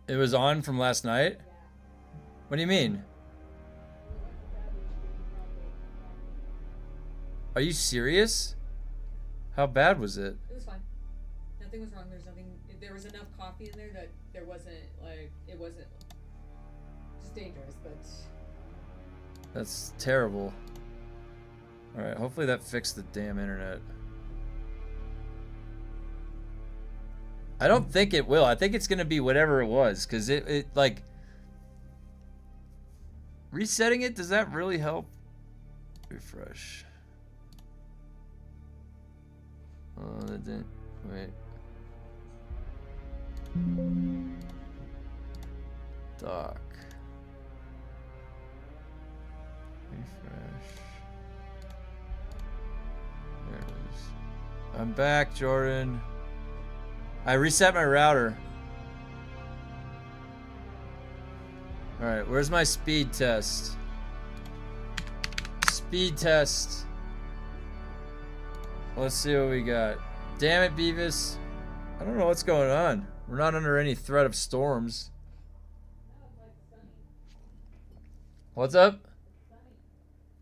It was on from last night? What do you mean? Are you serious? How bad was it? It was fine. Nothing was wrong. There's nothing. There was enough coffee in there that there wasn't like it wasn't just dangerous, but That's terrible. Alright, hopefully that fixed the damn internet. I don't think it will. I think it's gonna be whatever it was, because it like resetting it, does that really help? Refresh. Oh, that didn't wait. Dock. Refresh. There it is. I'm back, Jordan. I reset my router. Alright, where's my speed test? Speed test. Let's see what we got. Damn it, Beavis. I don't know what's going on. We're not under any threat of storms. What's up?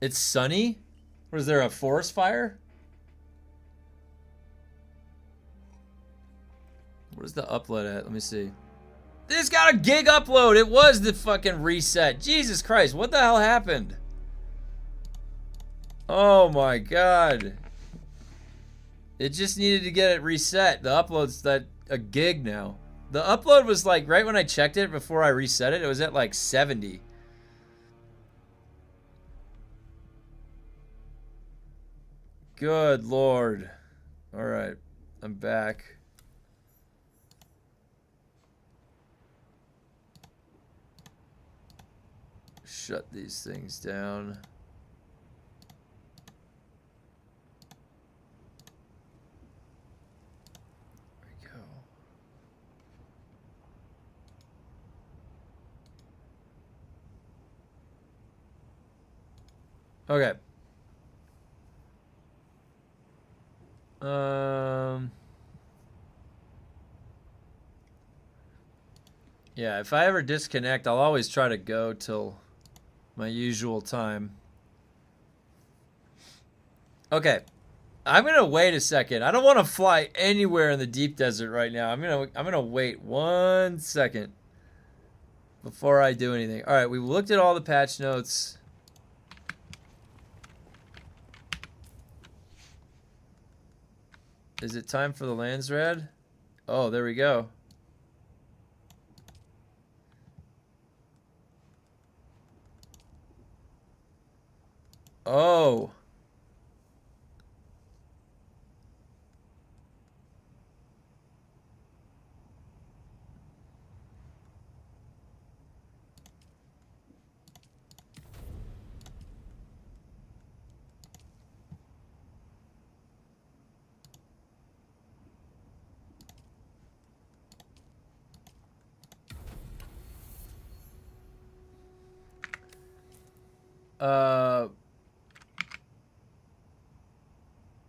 It's sunny? What is there, a forest fire? What is the upload at? Let me see. This got a gig upload. It was the fucking reset. Jesus Christ, what the hell happened? Oh my god. It just needed to get it reset. The upload's that a gig now. The upload was like right when I checked it before I reset it, it was at like 70. Good lord. Alright, I'm back. Shut these things down. There we go. Okay. Yeah, if I ever disconnect, I'll always try to go till my usual time. Okay. I'm gonna wait a second. I don't want to fly anywhere in the deep desert right now. I'm gonna wait 1 second before I do anything. All right, we looked at all the patch notes. Is it time for the Landsrad? Oh, there we go. Oh.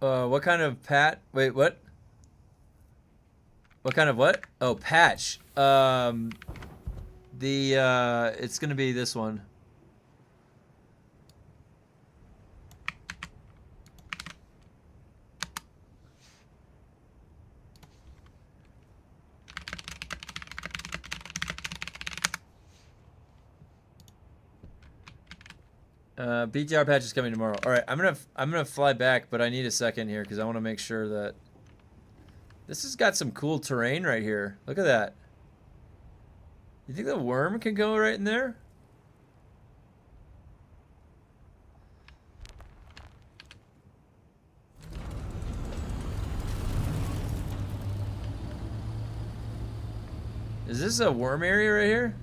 What kind of wait, what? What kind of what? Oh, patch. It's gonna be this one. BTR patch is coming tomorrow. All right, I'm gonna fly back, but I need a second here because I want to make sure that this has got some cool terrain right here. Look at that. You think the worm can go right in there? Is this a worm area right here?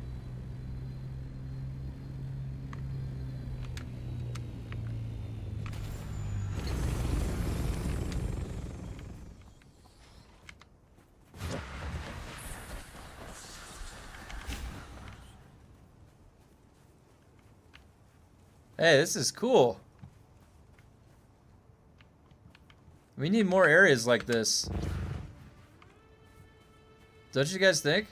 Hey, this is cool. We need more areas like this. Don't you guys think?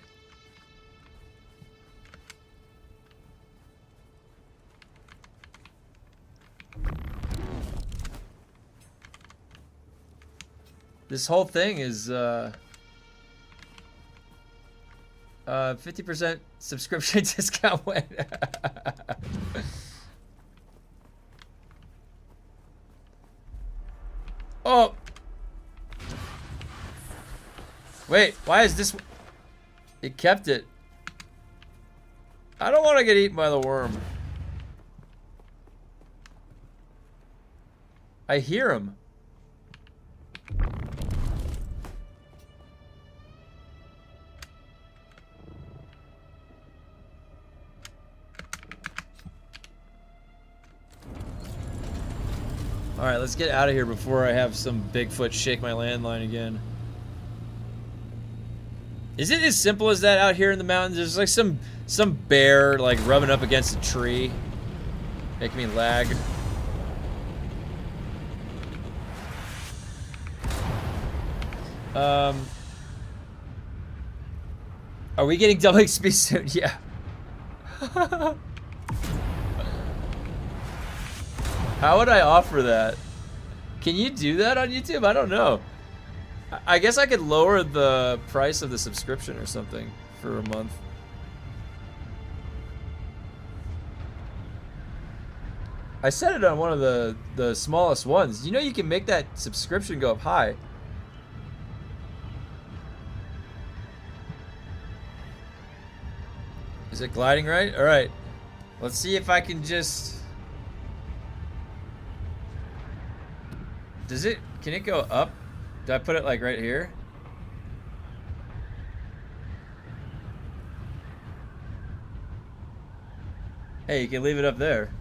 This whole thing is 50% subscription discount went. Oh. Wait, why is this? It kept it. I don't want to get eaten by the worm. I hear him. Alright, let's get out of here before I have some Bigfoot shake my landline again. Is it as simple as that out here in the mountains? There's like some bear like rubbing up against a tree, making me lag. Are we getting double XP soon? Yeah. How would I offer that? Can you do that on YouTube? I don't know. I guess I could lower the price of the subscription or something for a month. I set it on one of the smallest ones. You know you can make that subscription go up high. Is it gliding right? All right. Let's see if I can just... Does it... Can it go up? Do I put it like right here? Hey, you can leave it up there.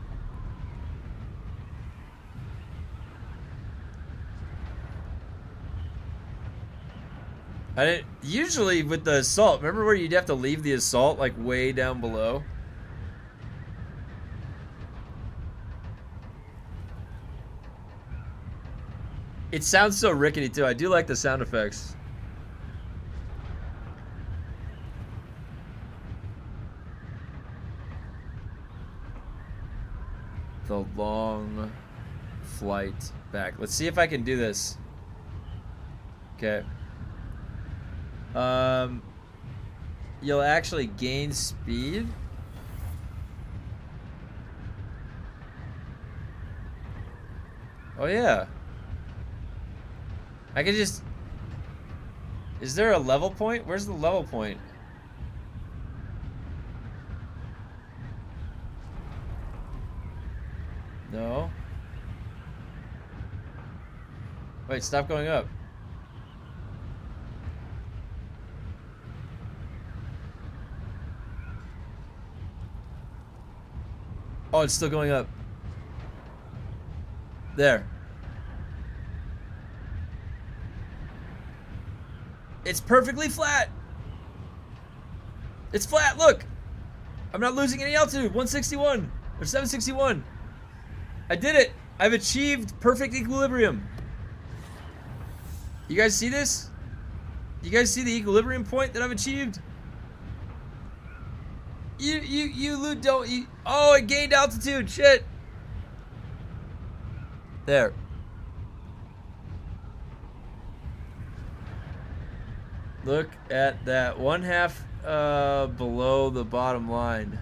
I didn't, usually with the assault, remember where you'd have to leave the assault like way down below? It sounds so rickety too. I do like the sound effects. The long flight back. Let's see if I can do this. Okay. You'll actually gain speed. Oh yeah. I can just... Is there a level point? Where's the level point? No. Wait, stop going up. Oh, it's still going up. There. It's perfectly flat. It's flat, look. I'm not losing any altitude. 161 or 761. I did it. I've achieved perfect equilibrium. You guys see this? You guys see the equilibrium point that I've achieved? You don't, oh, it gained altitude, shit. There. Look at that, 1/2 below the bottom line.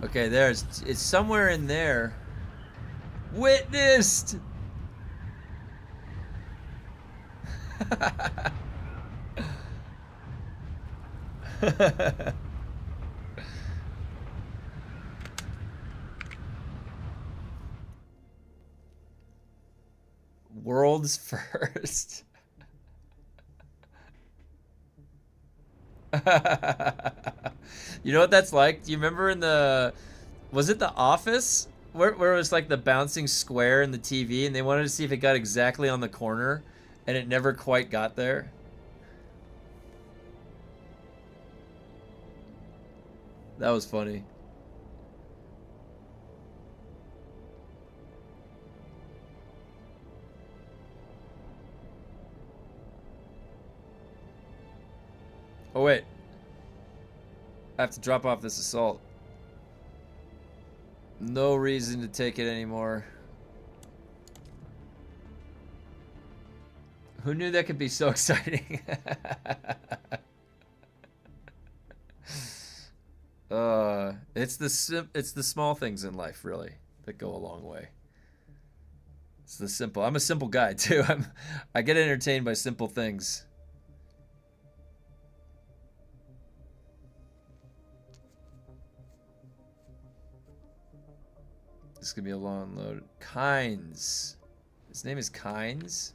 Okay, it's somewhere in there. Witnessed. World's first. You know what that's like? Do you remember in the... Was it The Office? Where it was like the bouncing square in the TV and they wanted to see if it got exactly on the corner and it never quite got there? That was funny. Oh wait. I have to drop off this assault. No reason to take it anymore. Who knew that could be so exciting? It's the small things in life, really, that go a long way. It's the simple. I'm a simple guy too. I get entertained by simple things. This is gonna be a long load. Kynes. His name is Kynes.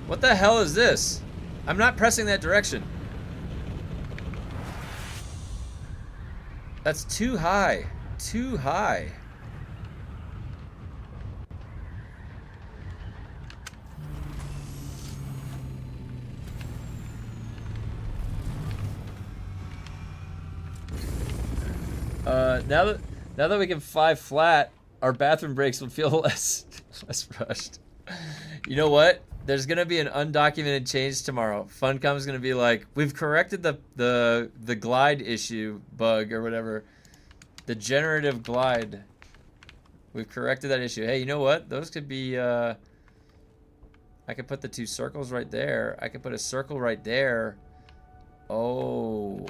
What the hell is this? I'm not pressing that direction. That's too high. Too high. Now that we can fly flat, our bathroom breaks will feel less rushed. You know what? There's gonna be an undocumented change tomorrow. Funcom's gonna be like, we've corrected the glide issue bug or whatever. The generative glide. We've corrected that issue. Hey, you know what? Those could be I could put the two circles right there. I could put a circle right there. Oh.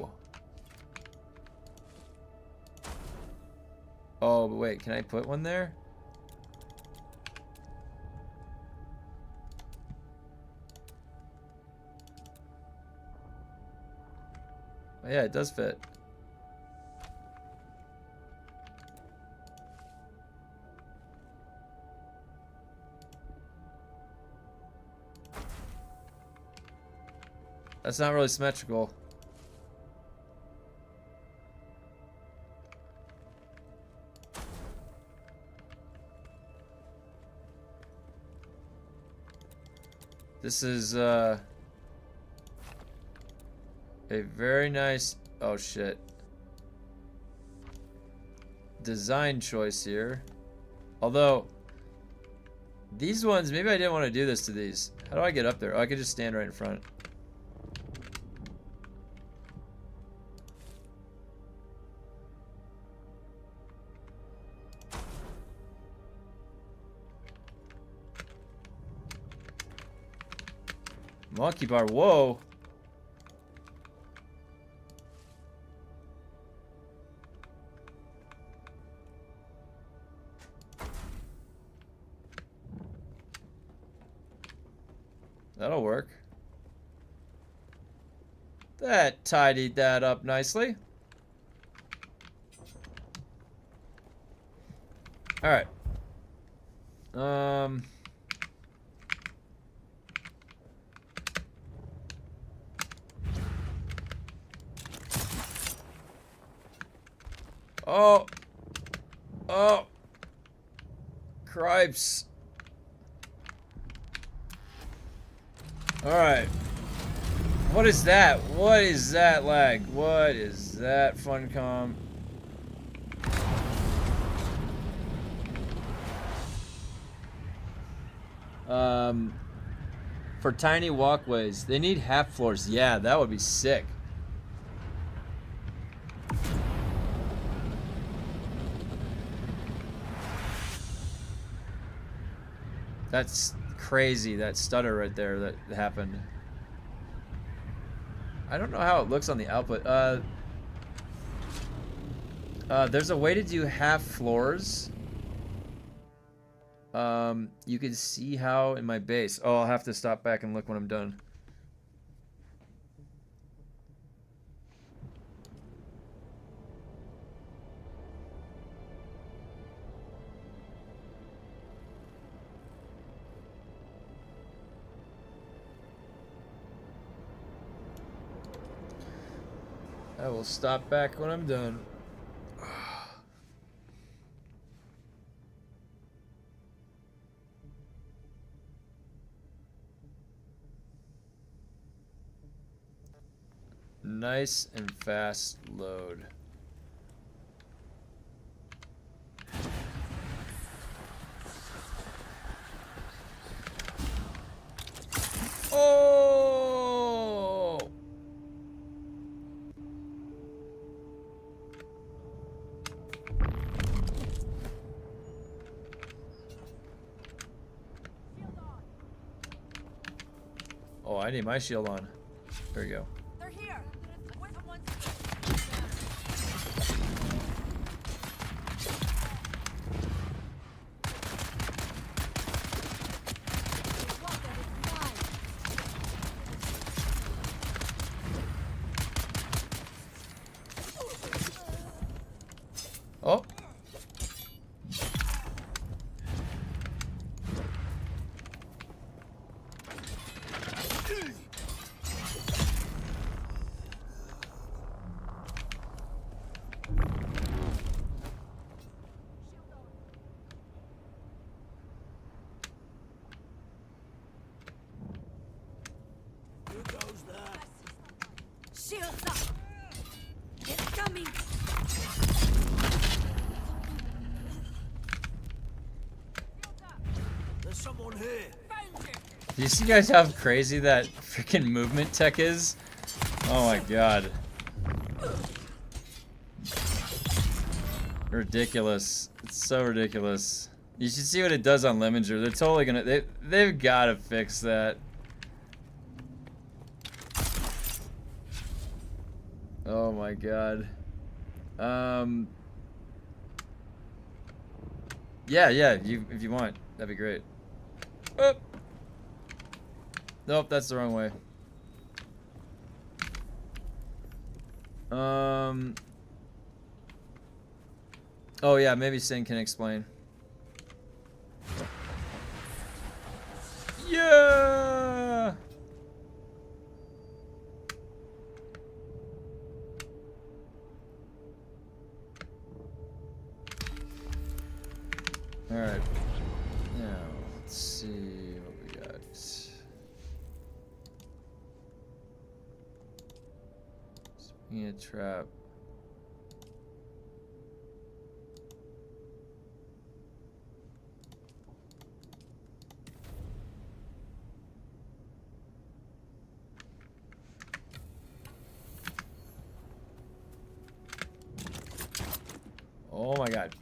Oh, but wait, can I put one there? Oh, yeah, it does fit. That's not really symmetrical. This is a very nice, oh shit, design choice here. Although these ones, maybe I didn't want to do this to these. How do I get up there? Oh, I could just stand right in front. Monkey bar, whoa. That'll work. That tidied that up nicely. All right. Oh. Oh. Cripes. Alright. What is that? What is that lag? What is that, Funcom? For tiny walkways, they need half floors. Yeah, that would be sick. That's crazy, that stutter right there that happened. I don't know how it looks on the output. There's a way to do half floors. You can see how in my base. Oh, I'll have to stop back and look when I'm done. I will stop back when I'm done. Nice and fast load. Oh! Oh, I need my shield on. There we go. They're here. Wait for one Oh. shields up. It's coming. There's someone here. Do you see guys how crazy that freaking movement tech is? Oh my god. Ridiculous. It's so ridiculous. You should see what it does on Lemminger. They're totally gonna they've gotta fix that. Oh my god. Yeah, if you want, that'd be great. Oh. Nope, that's the wrong way. Oh yeah, maybe Sin can explain. Yeah. All right. Now let's see what we got. Swinging a trap. Oh my god.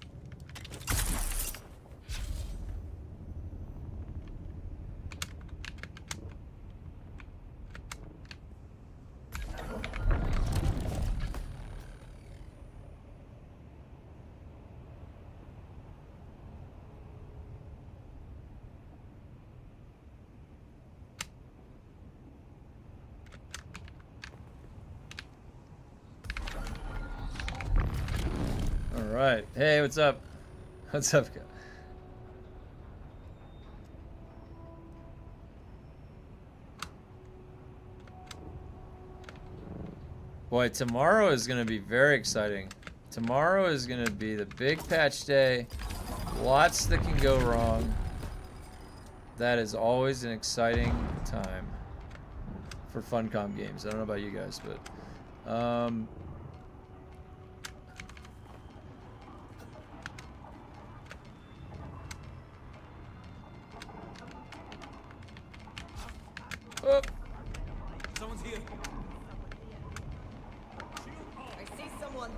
Alright. Hey, what's up? What's up? Boy, tomorrow is going to be very exciting. Tomorrow is going to be the big patch day. Lots that can go wrong. That is always an exciting time for Funcom games. I don't know about you guys, but oh. Someone's here. I see someone.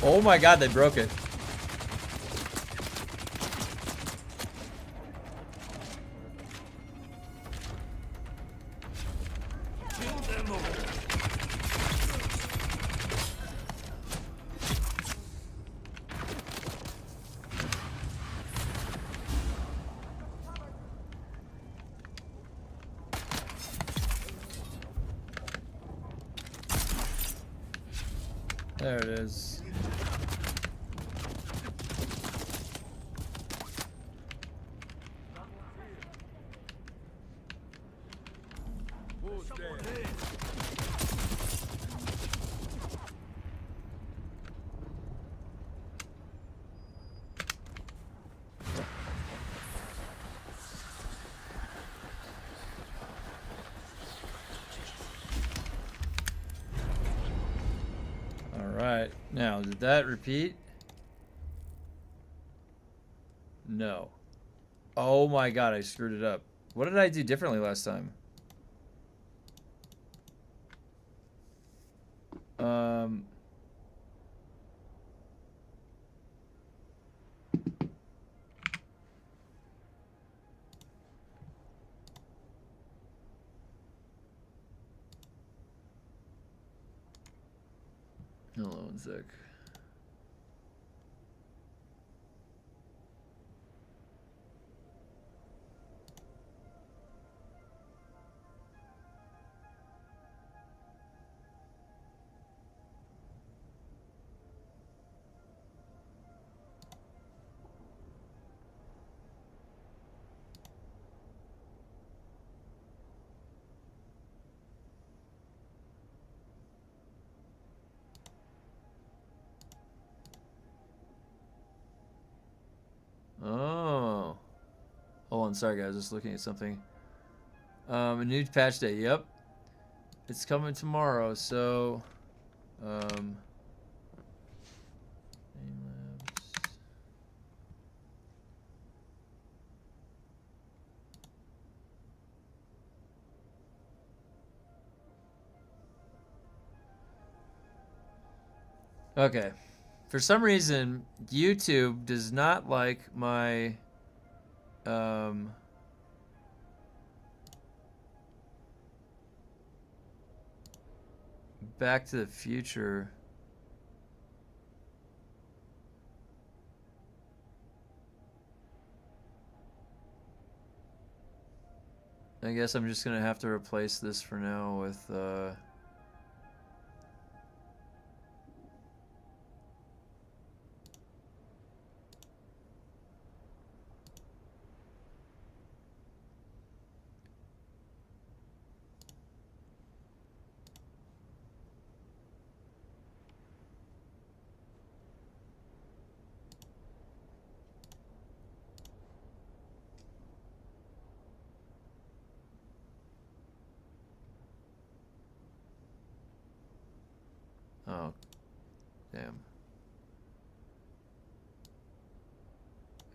Oh my god, they broke it. Kill them all. There it is. Someone here. Alright. Now, did that repeat? No. Oh my god, I screwed it up. What did I do differently last time? Hold on one sec. Oh. Hold on, sorry guys, just looking at something. A new patch day, yep. It's coming tomorrow, so Game Labs. Okay. For some reason, YouTube does not like my Back to the Future. I guess I'm just gonna have to replace this for now with oh, damn.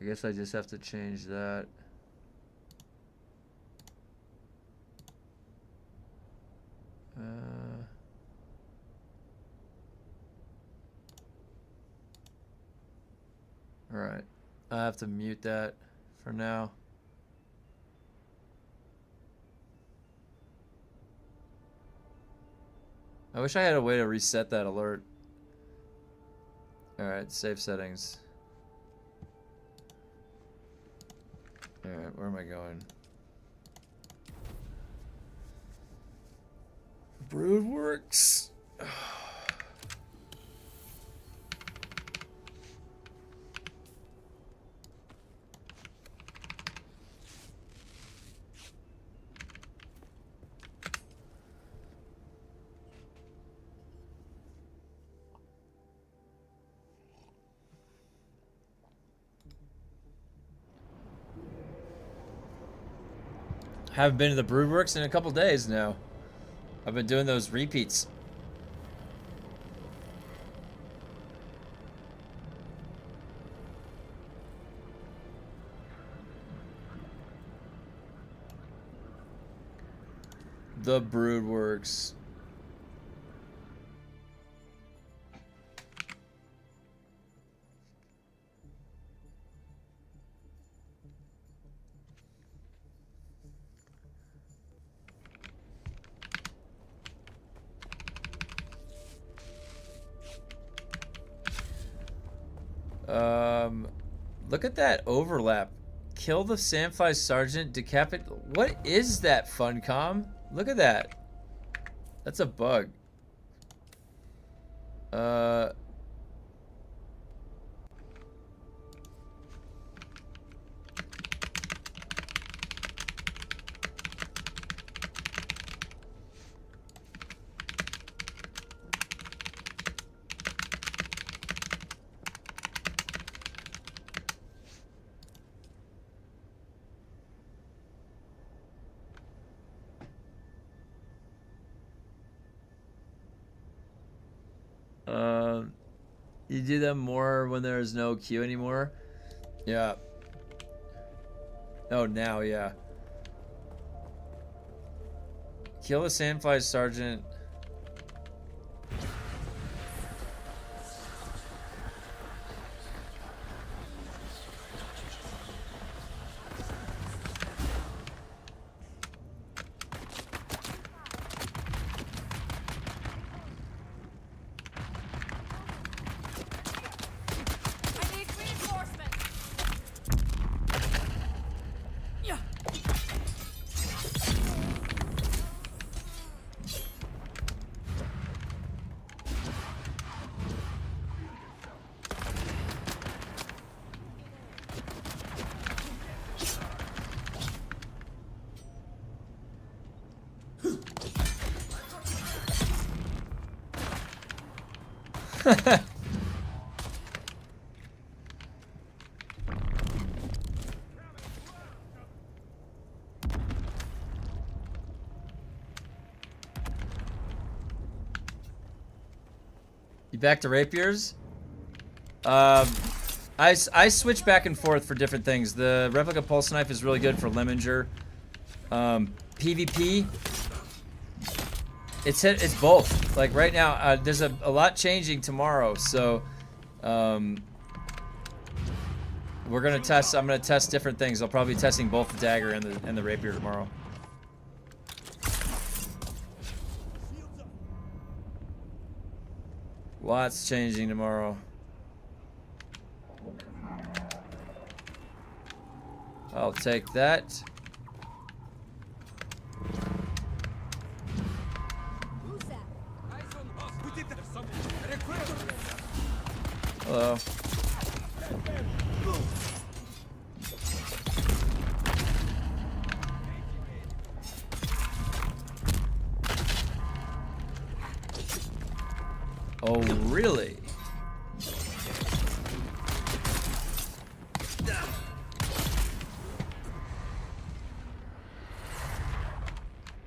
I guess I just have to change that. Alright. I have to mute that for now. I wish I had a way to reset that alert. Alright, save settings. Alright, where am I going? Broodworks. Haven't been to the Broodworks in a couple days now. I've been doing those repeats. The Broodworks. Look at that overlap. Kill the Sandfly Sergeant, decapitate. What is that, Funcom? Look at that. That's a bug. You do them more when there's no queue anymore. Yeah. Oh, now, yeah. Kill the sandfly sergeant. I need reinforcements. Yeah. You back to rapiers? I switch back and forth for different things. The replica pulse knife is really good for Lemminger. PvP. It's both. Like right now, there's a lot changing tomorrow, so we're gonna test. I'm gonna test different things. I'll probably be testing both the dagger and the rapier tomorrow. Lots changing tomorrow. I'll take that. Who's that? Hello. Oh, really?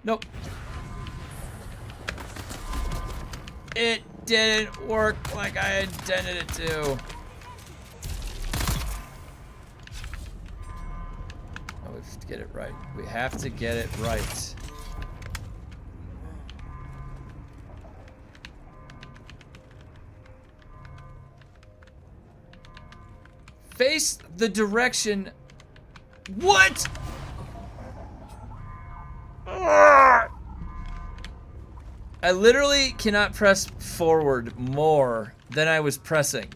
Nope. It didn't work like I intended it to. Oh, we have to get it right. We have to get it right. Face the direction. What? I literally cannot press forward more than I was pressing.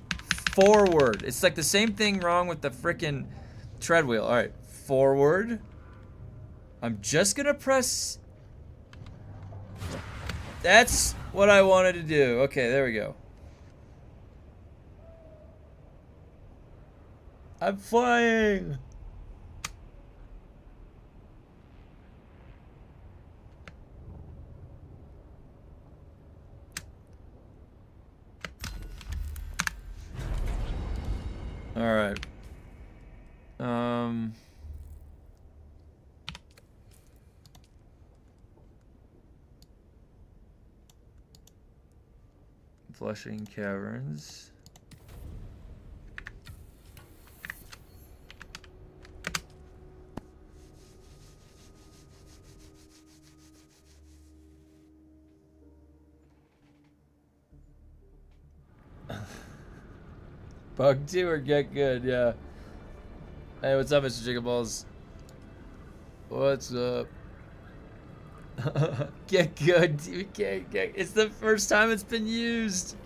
Forward. It's like the same thing wrong with the frickin' tread wheel. Alright, forward. I'm just gonna press. That's what I wanted to do. Okay, there we go. I'm flying. All right. Flushing caverns. Bug 2 or get good, yeah. Hey, what's up, Mr. Jiggleballs? What's up? Get good, dude. Get. It's the first time it's been used.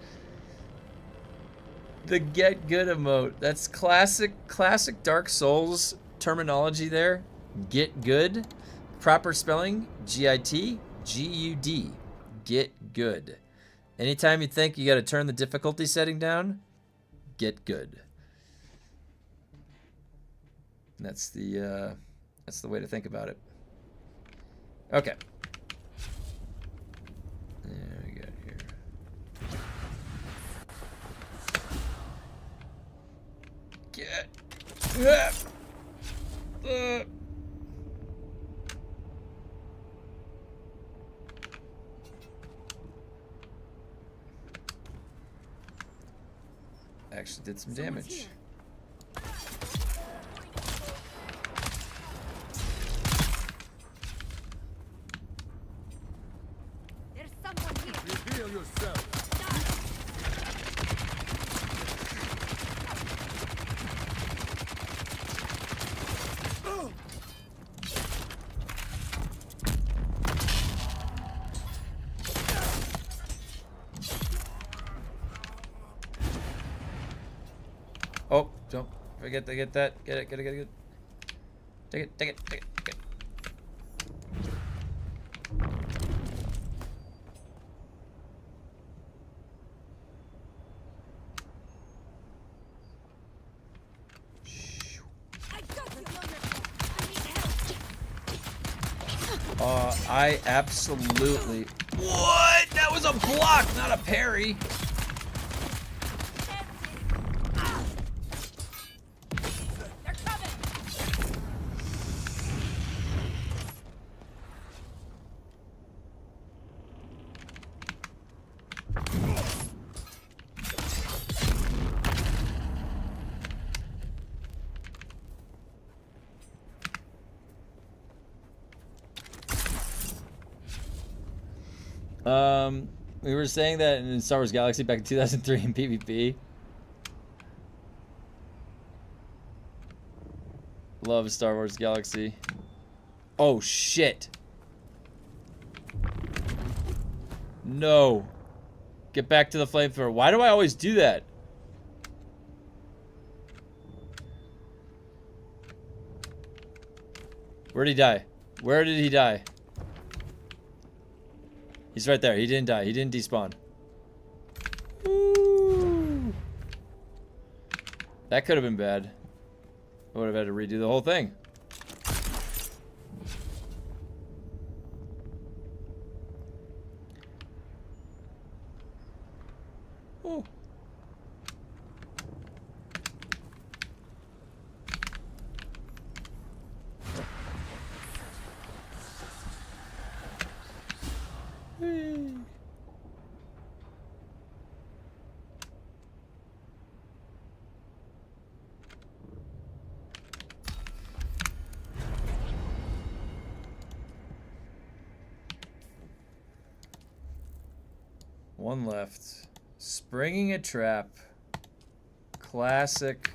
The get good emote. That's classic Dark Souls terminology there. Get good. Proper spelling, G-I-T-G-U-D. Get good. Anytime you think you gotta turn the difficulty setting down, get good. And that's the way to think about it. Okay. There we go here. Get. actually did some Someone's damage. here. There's someone here. Reveal yourself. Oh, don't forget to get that. Get it, get it, get it, get it. Take it, take it, take it, take it. I got you. I need help. I absolutely. What? That was a block, not a parry. They're coming. We were saying that in Star Wars Galaxy back in 2003 in PvP. Love Star Wars Galaxy. Oh shit. No. Get back to the flamethrower. Why do I always do that? Where'd he die? Where did he die? He's right there. He didn't die. He didn't despawn. Ooh. That could have been bad. I would have had to redo the whole thing. Ooh. Whee. One left. Springing a trap. Classic.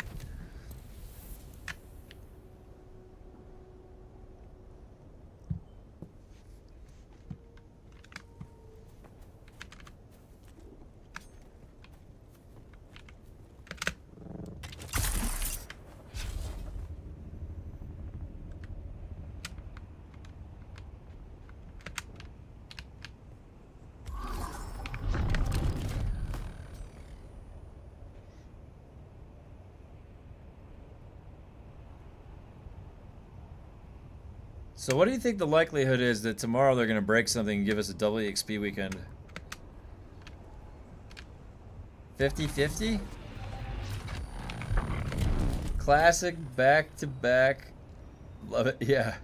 So what do you think the likelihood is that tomorrow they're going to break something and give us a double EXP weekend? 50-50? Classic back-to-back. Love it, yeah.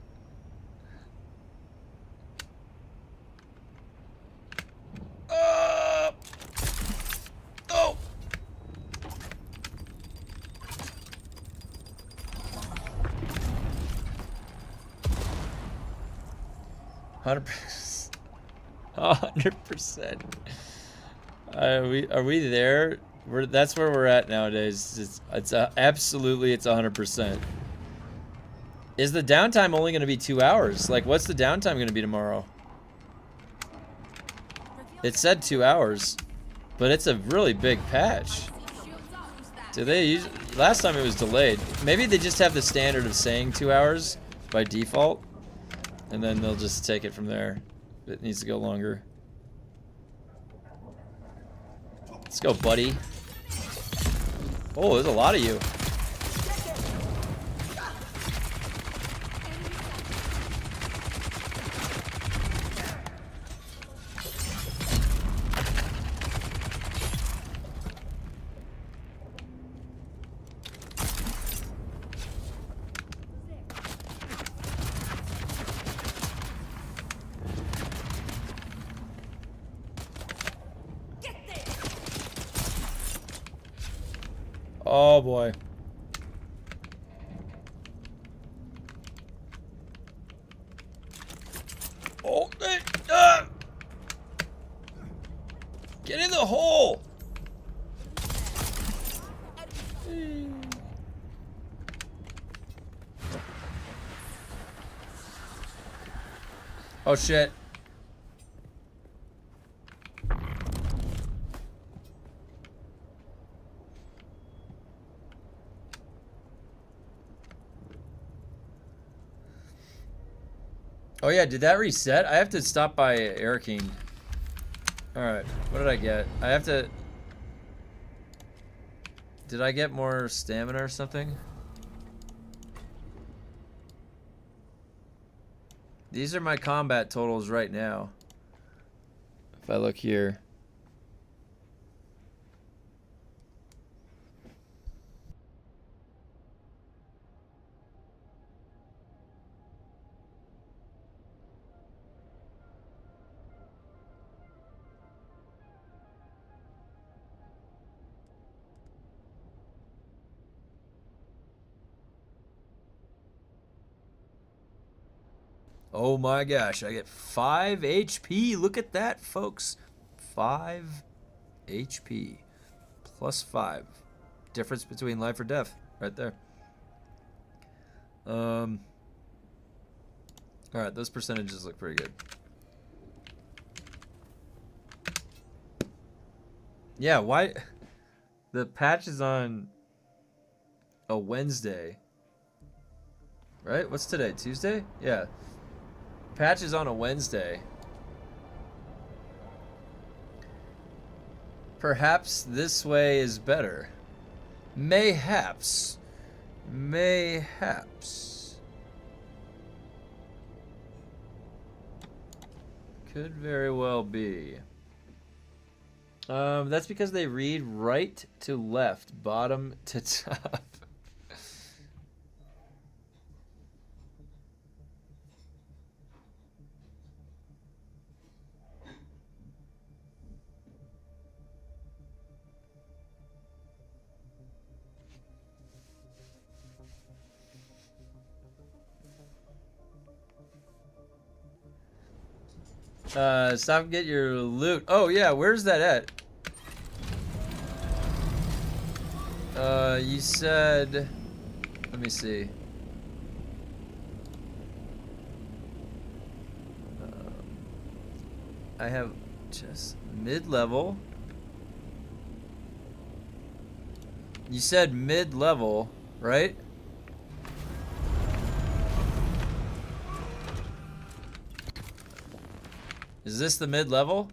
Oh! 100%. 100%. Are we there? That's where we're at nowadays. It's absolutely it's 100%. Is the downtime only going to be 2 hours? Like, what's the downtime going to be tomorrow? It said 2 hours, but it's a really big patch. Do they use? Last time it was delayed. Maybe they just have the standard of saying 2 hours by default, and then they'll just take it from there. It needs to go longer. Let's go, buddy. Oh, there's a lot of you. Oh boy. Oh, get in the hole. Oh shit. Oh yeah, did that reset? I have to stop by Erikine. Alright, what did I get? I have to... Did I get more stamina or something? These are my combat totals right now. If I look here. Oh my gosh, I get 5 HP. Look at that, folks. 5 HP. Plus 5. Difference between life or death. Right there. Alright, those percentages look pretty good. Yeah, why... The patch is on a Wednesday. Right? What's today? Tuesday? Yeah. Patch is on a Wednesday. Perhaps this way is better. Mayhaps. Mayhaps. Could very well be. That's because they read right to left, bottom to top. Stop and get your loot. Oh yeah, where's that at? You said... Let me see. I have just mid-level. You said mid-level, right? Is this the mid-level?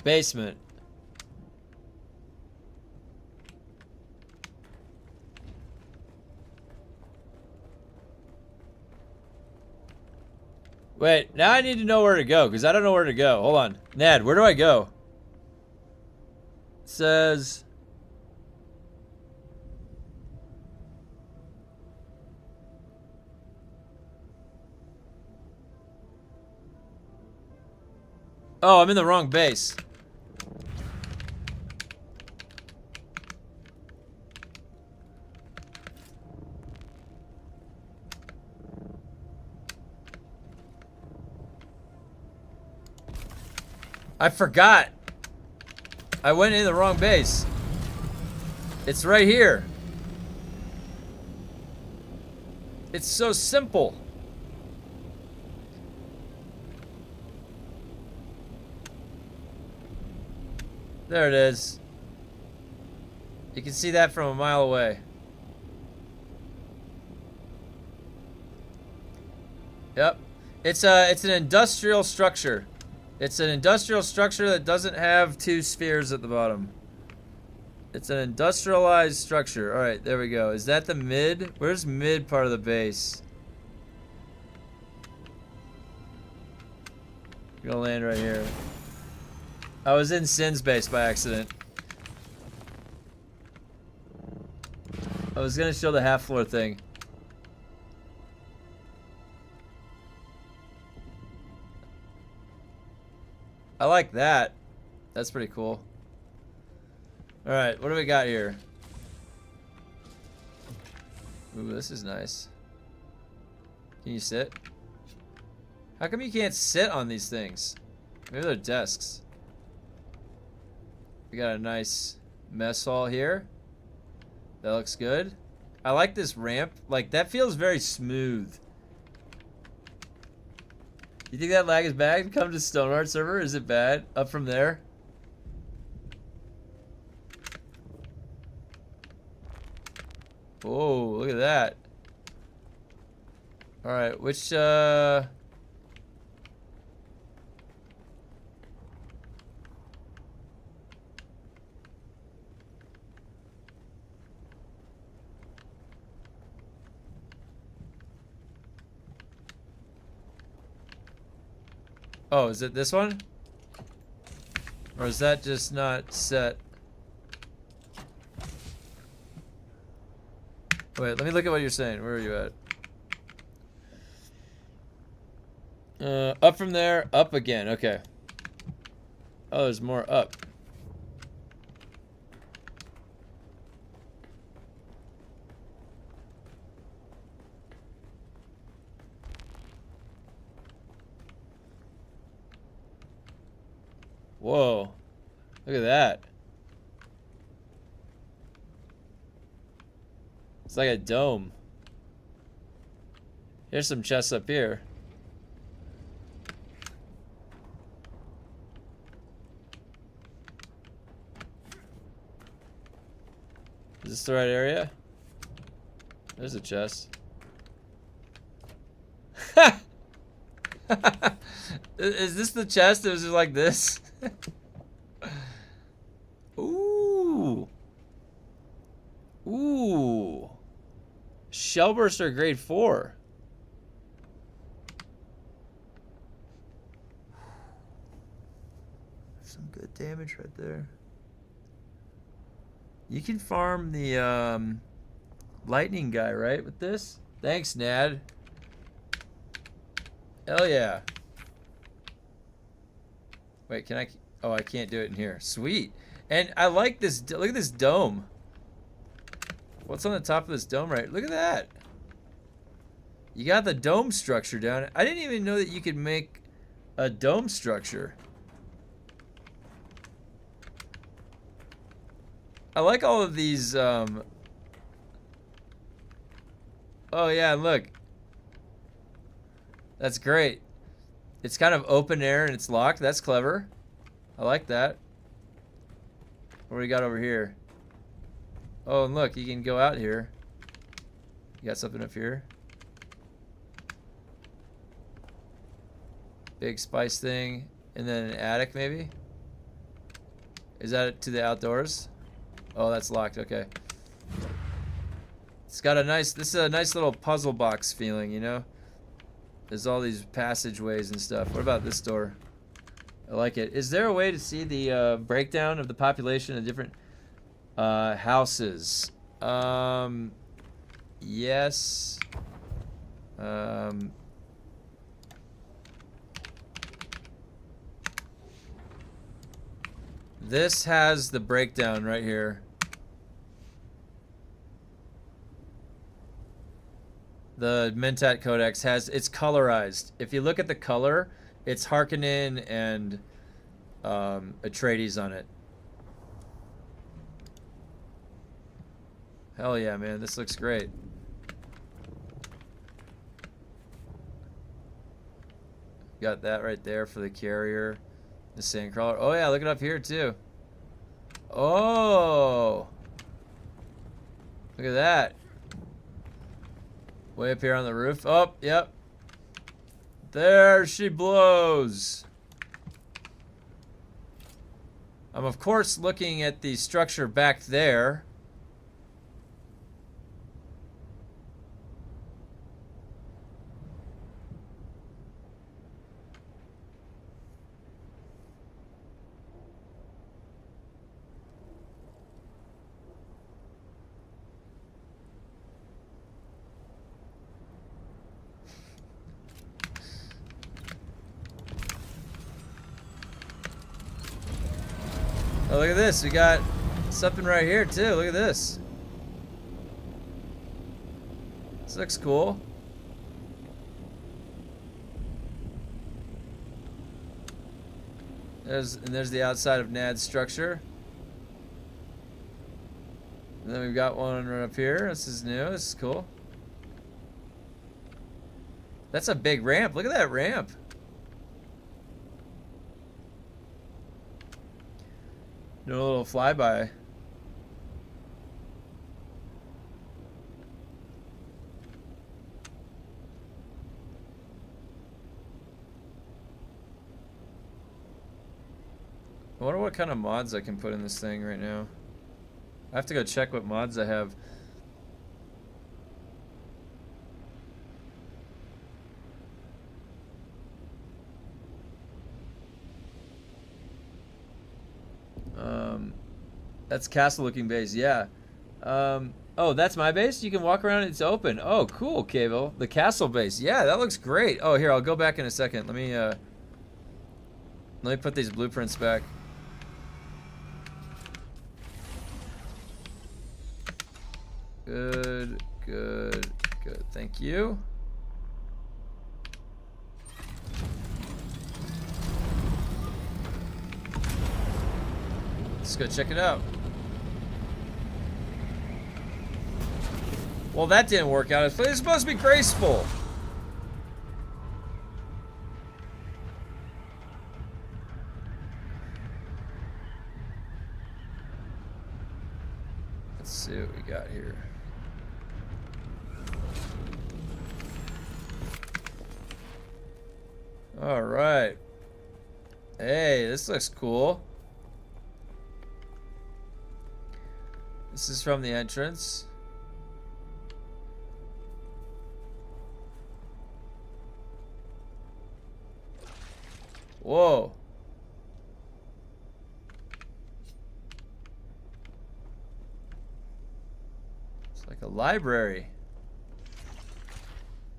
Basement. Wait, now I need to know where to go, because I don't know where to go. Hold on. Ned, where do I go? It says... Oh, I'm in the wrong base. I forgot. I went in the wrong base. It's right here. It's so simple. There it is. You can see that from a mile away. Yep. It's an industrial structure. It's an industrial structure that doesn't have 2 spheres at the bottom. It's an industrialized structure. Alright, there we go. Is that the mid? Where's mid part of the base? We're gonna land right here. I was in Sin's base by accident. I was gonna show the half floor thing. I like that. That's pretty cool. Alright, what do we got here? Ooh, this is nice. Can you sit? How come you can't sit on these things? Maybe they're desks. We got a nice mess hall here. That looks good. I like this ramp. Like, that feels very smooth. You think that lag is bad? Come to Stoneheart server? Is it bad? Up from there? Whoa, look at that. Alright, which, oh, is it this one? Or is that just not set? Wait, let me look at what you're saying. Where are you at? Up from there, up again. Okay. Oh, there's more up. Whoa. Look at that. It's like a dome. Here's some chests up here. Is this the right area? There's a chest. Is this the chest? It was just like this. Ooh. Ooh. Shellburster grade 4. Some good damage right there. You can farm the lightning guy, right, with this? Thanks, Nad. Hell yeah. Wait, can I? Oh, I can't do it in here. Sweet. And I like this. Look at this dome. What's on the top of this dome, right? Look at that. You got the dome structure down. I didn't even know that you could make a dome structure. I like all of these, oh yeah, look. That's great. It's kind of open air and it's locked. That's clever. I like that. What do we got over here? Oh, and look, you can go out here. You got something up here. Big spice thing. And then an attic, maybe? Is that to the outdoors? Oh, that's locked. Okay. It's got a nice... This is a nice little puzzle box feeling, you know? There's all these passageways and stuff. What about this door? I like it. Is there a way to see the breakdown of the population of different houses? Yes. This has the breakdown right here. The Mentat Codex has, it's colorized. If you look at the color, it's Harkonnen and Atreides on it. Hell yeah, man, this looks great. Got that right there for the carrier. The sandcrawler. Oh yeah, look it up here too. Oh! Look at that. Way up here on the roof. Oh, yep. There she blows. I'm of course looking at the structure back there. Oh, look at this. We got something right here, too. Look at this. This looks cool. There's the outside of Nad's structure. And then we've got one right up here. This is new. This is cool. That's a big ramp. Look at that ramp. Do a little flyby. I wonder what kind of mods I can put in this thing right now. I have to go check what mods I have. That's castle looking base, yeah. Oh, that's my base? You can walk around, it's open. Oh, cool, Cable. The castle base. Yeah, that looks great. Oh, here, I'll go back in a second. Let me put these blueprints back. Good, good, good. Thank you. Let's go check it out. Well, that didn't work out. It's supposed to be graceful. Let's see what we got here. All right. Hey, this looks cool. This is from the entrance. Whoa. It's like a library.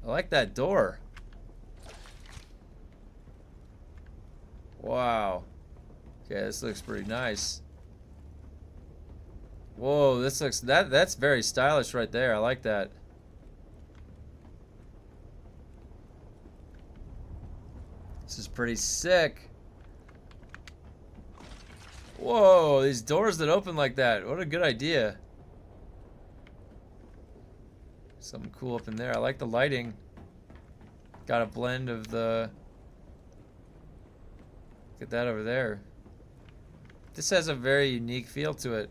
I like that door. Wow. Okay, this looks pretty nice. Whoa, this looks that's very stylish right there. I like that. This is pretty sick. Whoa, these doors that open like that. What a good idea. Something cool up in there. I like the lighting. Got a blend of the... Look at that over there. This has a very unique feel to it.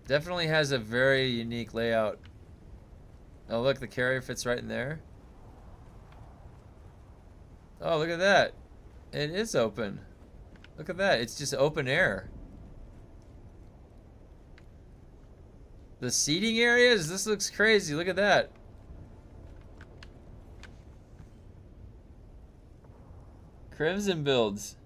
Definitely has a very unique layout. Oh, look, the carrier fits right in there. Oh, look at that. It is open. Look at that. It's just open air. The seating areas, this looks crazy. Look at that. Crimson builds.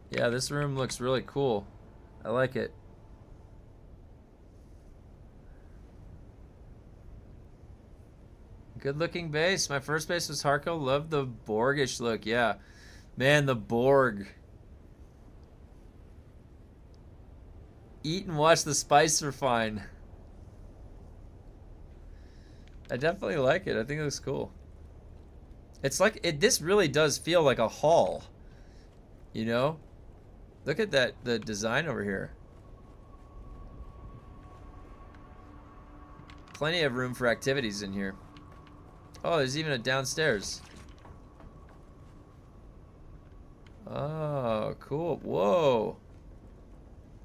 Yeah, this room looks really cool. I like it. Good looking base. My first base was Harko. Love the Borgish look. Yeah. Man, the Borg. Eat and watch the spice refine. I definitely like it. I think it looks cool. It's like this really does feel like a hall. You know? Look at that, the design over here. Plenty of room for activities in here. Oh, there's even a downstairs. Oh, cool. Whoa.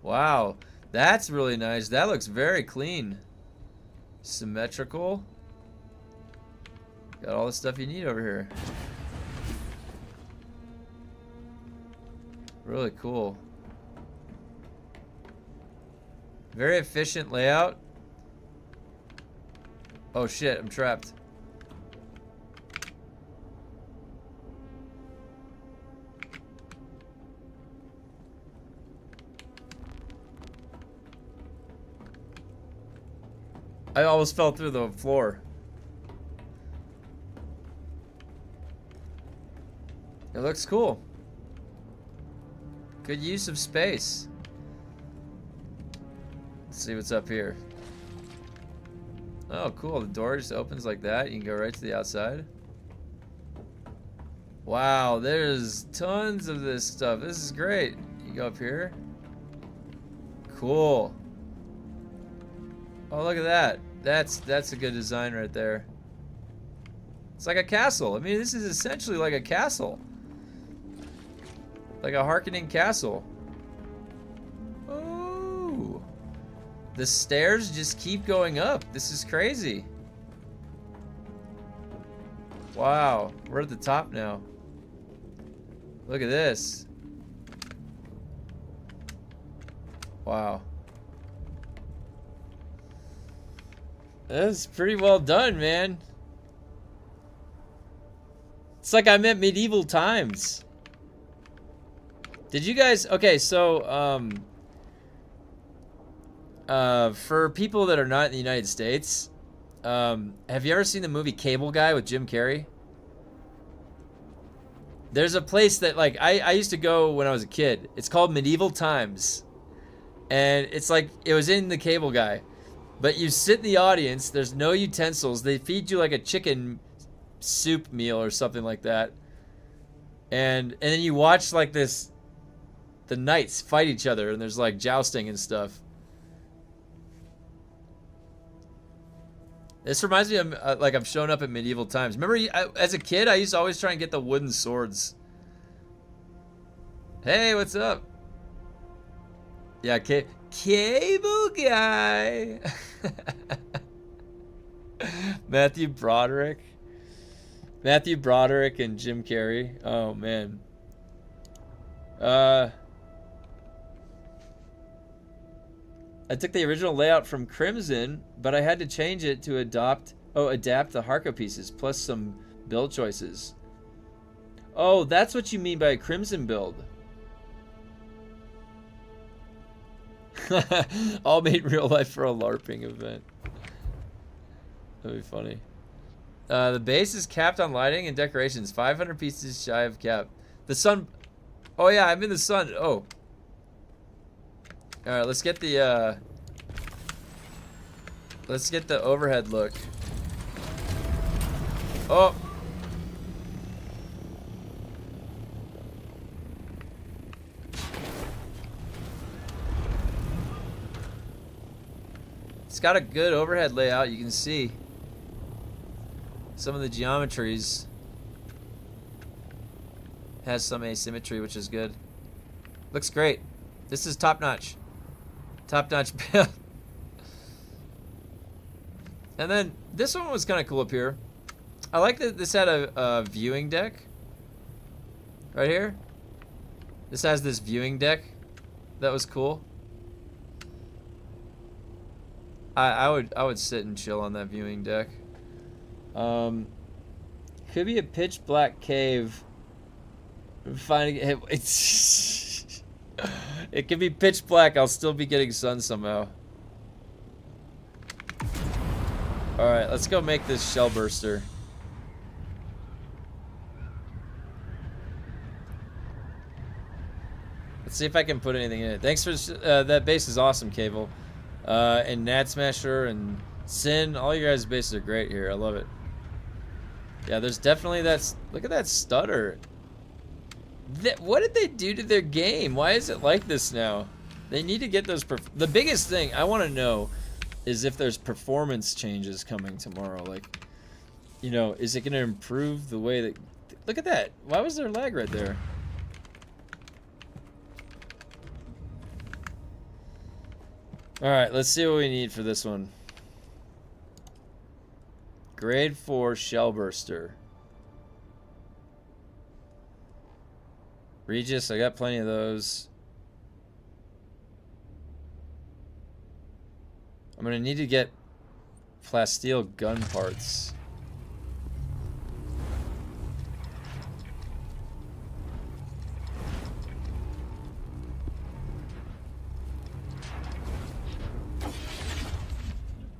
Wow. That's really nice. That looks very clean. Symmetrical. Got all the stuff you need over here. Really cool. Very efficient layout. Oh shit, I'm trapped. I almost fell through the floor. It looks cool. Good use of space. Let's see what's up here. Oh, cool. The door just opens like that. You can go right to the outside. Wow, there's tons of this stuff. This is great. You go up here. Cool. Oh, look at that. That's a good design right there. It's like a castle. I mean, this is essentially like a castle. Like a harkening castle. Oh. The stairs just keep going up. This is crazy. Wow. We're at the top now. Look at this. Wow. That's pretty well done, man. It's like I'm at medieval times. Did you guys... Okay, so, for people that are not in the United States, have you ever seen the movie Cable Guy with Jim Carrey? There's a place that, like, I used to go when I was a kid. It's called Medieval Times. And it's like, it was in the Cable Guy. But you sit in the audience, there's no utensils. They feed you like a chicken soup meal or something like that. And then you watch like this, the knights fight each other, and there's like jousting and stuff. This reminds me of like I'm showing up at medieval times. Remember, as a kid, I used to always try and get the wooden swords. Hey, what's up? Yeah, Cable Guy. Matthew Broderick and Jim Carrey. Oh man. I took the original layout from Crimson, but I had to change it to adapt the Harco pieces plus some build choices. Oh, that's what you mean by a Crimson build. All made real life for a LARPing event. That'd be funny. The base is capped on lighting and decorations. 500 pieces shy of cap. The sun... Oh yeah, I'm in the sun. Oh. Alright, let's get the overhead look. Oh. It's got a good overhead layout. You can see some of the geometries. Has some asymmetry, which is good. Looks great. This is top notch. Top notch build. And then this one was kind of cool up here. I like that this had a viewing deck. Right here. This has this viewing deck. That was cool. I would sit and chill on that viewing deck. Could be a pitch black cave. Finding it, it's it could be pitch black. I'll still be getting sun somehow. All right, let's go make this shell burster. Let's see if I can put anything in it. Thanks for that base is awesome, Cable. And Nat Smasher and Sin, all you guys' bases are great here. I love it. Yeah, there's definitely that. Look at that stutter. What did they do to their game? Why is it like this now? They need to get those. The biggest thing I want to know is if there's performance changes coming tomorrow. Like, you know, is it going to improve the way that? Look at that. Why was there lag right there? All right, let's see what we need for this one. Grade 4 shell burster. Regis, I got plenty of those. I'm gonna need to get plasteel gun parts.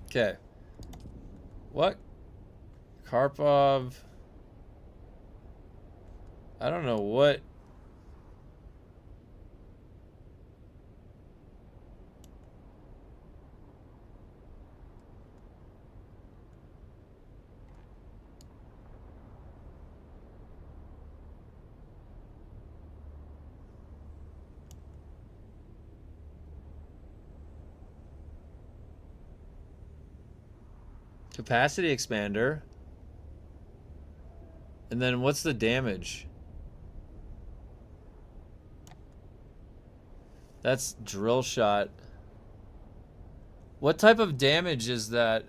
Okay. What? Karpov. I don't know what. Capacity expander. And then what's the damage? That's drill shot. What type of damage is that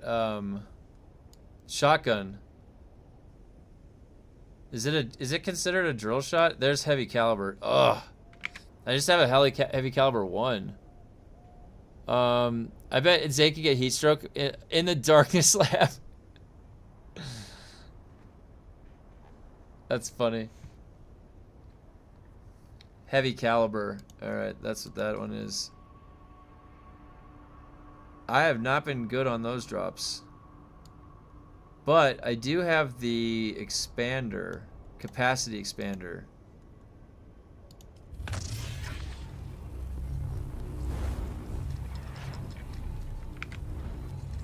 shotgun? Is it considered a drill shot? There's heavy caliber. Ugh. I just have a heavy caliber 1. I bet Zay could get heat stroke in the darkness lab. That's funny. Heavy caliber. Alright, that's what that one is. I have not been good on those drops. But I do have the expander. Capacity expander.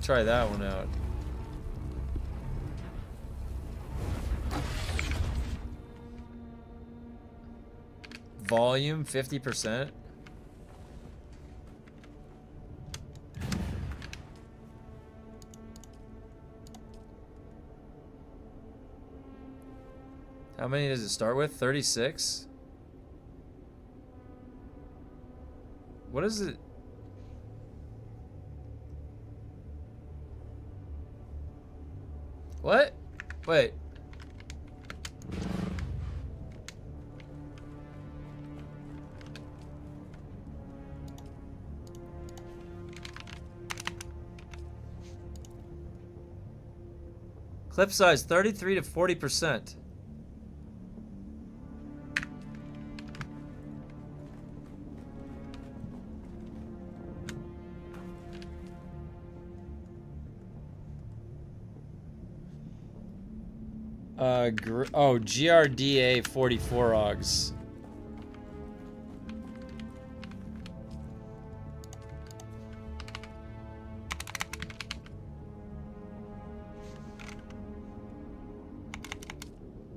Try that one out. Volume 50%. How many does it start with? 36? What is it? What? Wait. Clip size 33 to 40%. GRDA 44 AUGs.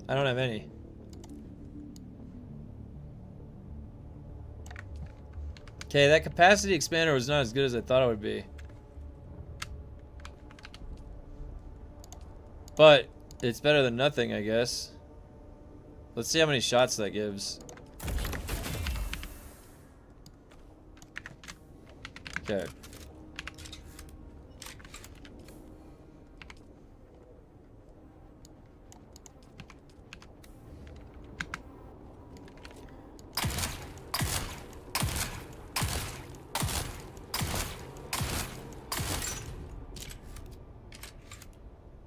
I don't have any. Okay, that capacity expander was not as good as I thought it would be. But it's better than nothing, I guess. Let's see how many shots that gives. Okay.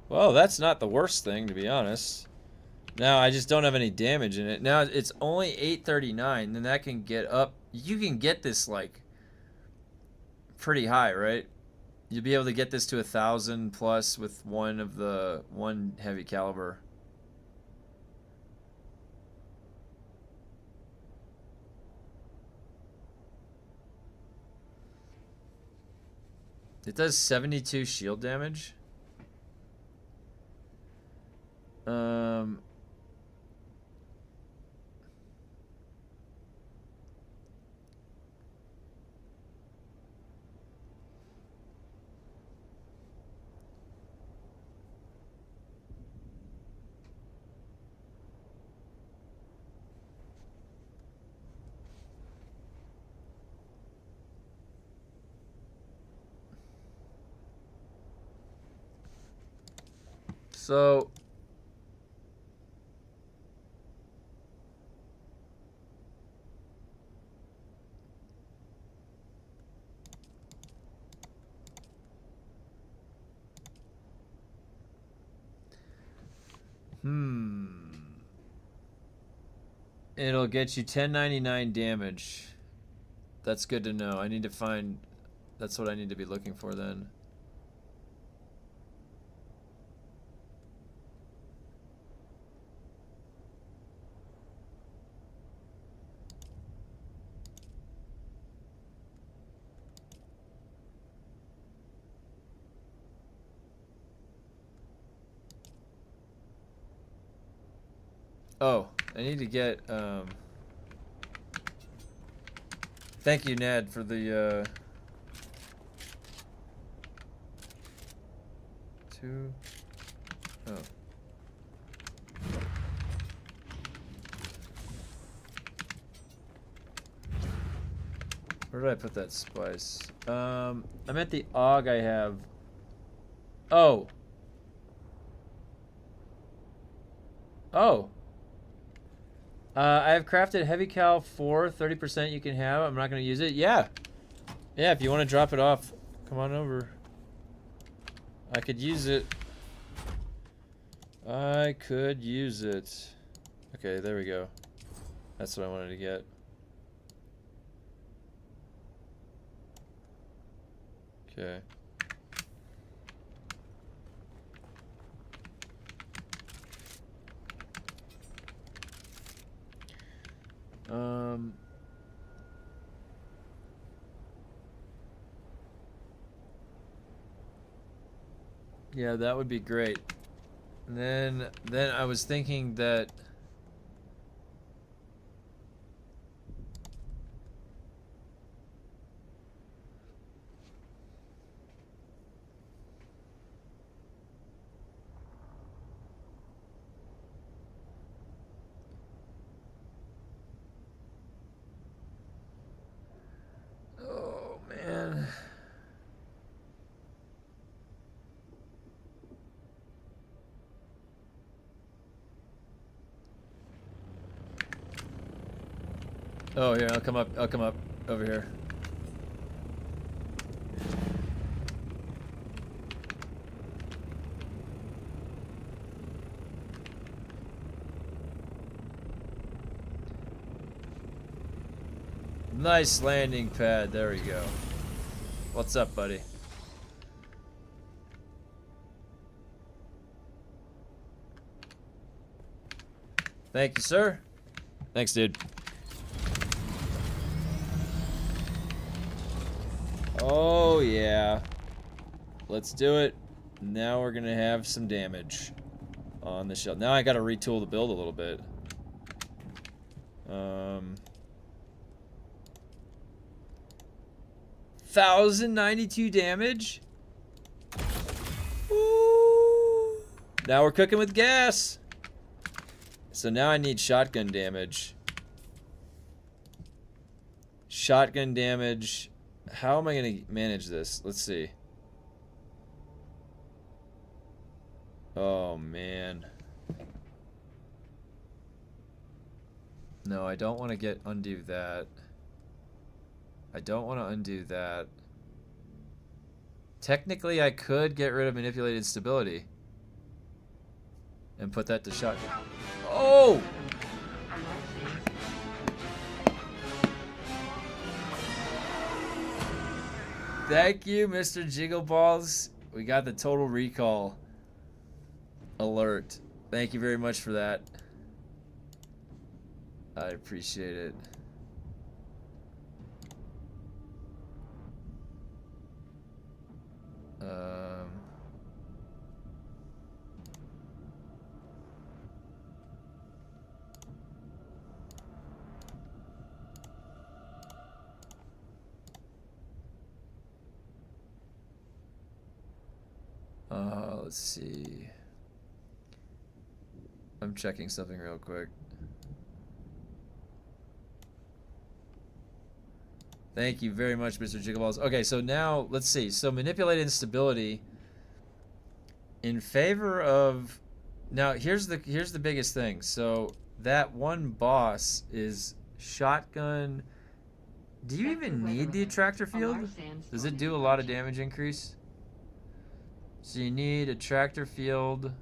Well, that's not the worst thing, to be honest. Now, I just don't have any damage in it. Now, it's only 839, then that can get up. You can get this, like, pretty high, right? You'll be able to get this to 1,000 plus with one heavy caliber. It does 72 shield damage. So it'll get you 1099 damage. That's good to know. I need to find. That's what I need to be looking for then. Oh, I need to get, thank you, Ned, for the, 2. Oh. Where did I put that spice? I'm at the AUG I have. Oh. Oh. I have crafted heavy cal 4, 30% you can have. I'm not going to use it. Yeah. Yeah, if you want to drop it off, come on over. I could use it. I could use it. Okay, there we go. That's what I wanted to get. Okay. Yeah, that would be great. And then I was thinking that oh man. Oh, here, I'll come up over here. Nice landing pad, there we go. What's up, buddy? Thank you, sir. Thanks, dude. Oh, yeah. Let's do it. Now we're gonna have some damage on the shell. Now I gotta retool the build a little bit. 1,092 damage? Ooh. Now we're cooking with gas. So now I need shotgun damage. Shotgun damage. How am I going to manage this? Let's see. Oh, man. No, I don't want to undo that. I don't want to undo that. Technically, I could get rid of manipulated stability. And put that to shotgun. Oh! Thank you, Mr. Jiggleballs. We got the total recall alert. Thank you very much for that. I appreciate it. Let's see. I'm checking something real quick. Thank you very much, Mr. Jiggleballs. Okay, so now let's see. So manipulated instability in favor of. Now here's the biggest thing. So that one boss is shotgun. Do you even need the attractor field? Does it do a lot of damage increase? So you need a tractor field.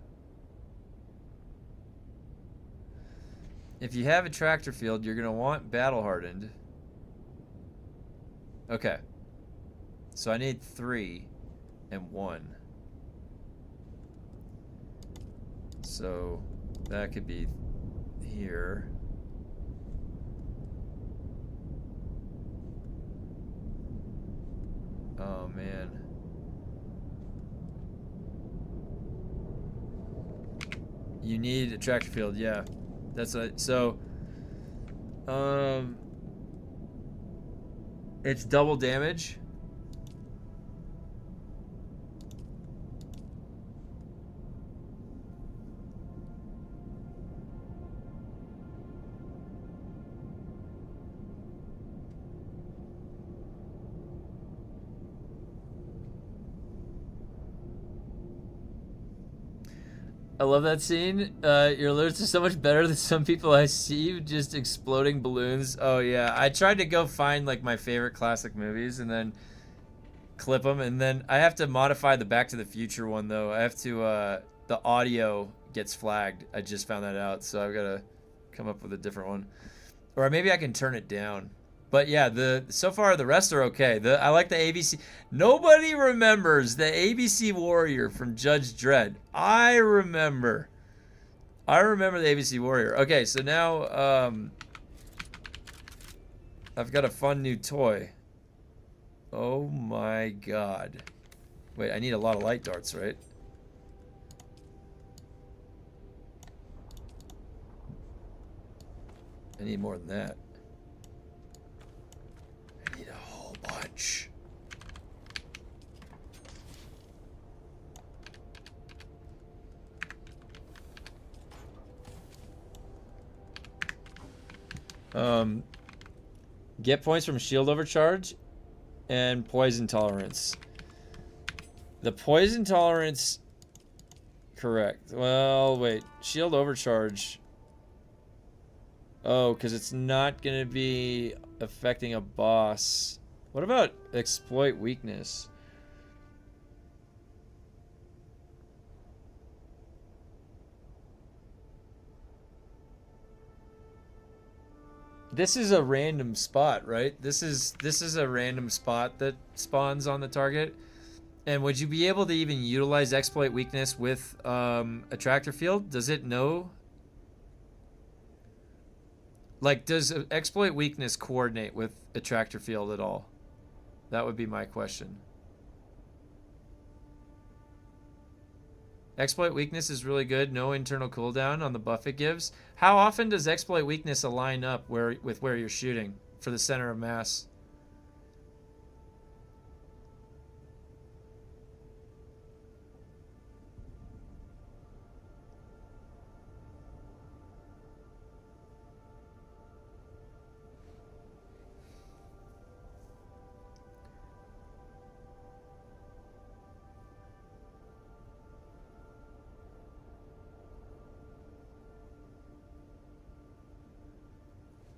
If you have a tractor field, you're gonna want battle hardened. Okay. So I need 3 and 1. So that could be here. Oh man. You need a tractor field, yeah. That's what. So, it's double damage. I love that scene. Your lyrics are so much better than some people I see just exploding balloons. Oh yeah, I tried to go find like my favorite classic movies and then clip them, and then I have to modify the Back to the Future one though. I have to the audio gets flagged. I just found that out, so I've got to come up with a different one, or maybe I can turn it down. But yeah, so far the rest are okay. I like the ABC. Nobody remembers the ABC Warrior from Judge Dredd. I remember the ABC Warrior. Okay, so now I've got a fun new toy. Oh my god. Wait, I need a lot of light darts, right? I need more than that. I need a whole bunch. Get points from shield overcharge and poison tolerance. The poison tolerance, correct. Well, wait, shield overcharge. Oh, because it's not going to be affecting a boss. What about exploit weakness? This is a random spot, right? This is a random spot that spawns on the target. And would you be able to even utilize exploit weakness with attractor field? Does it know? Like, does exploit weakness coordinate with attractor field at all? That would be my question. Exploit weakness is really good. No internal cooldown on the buff it gives. How often does exploit weakness align up with where you're shooting for the center of mass?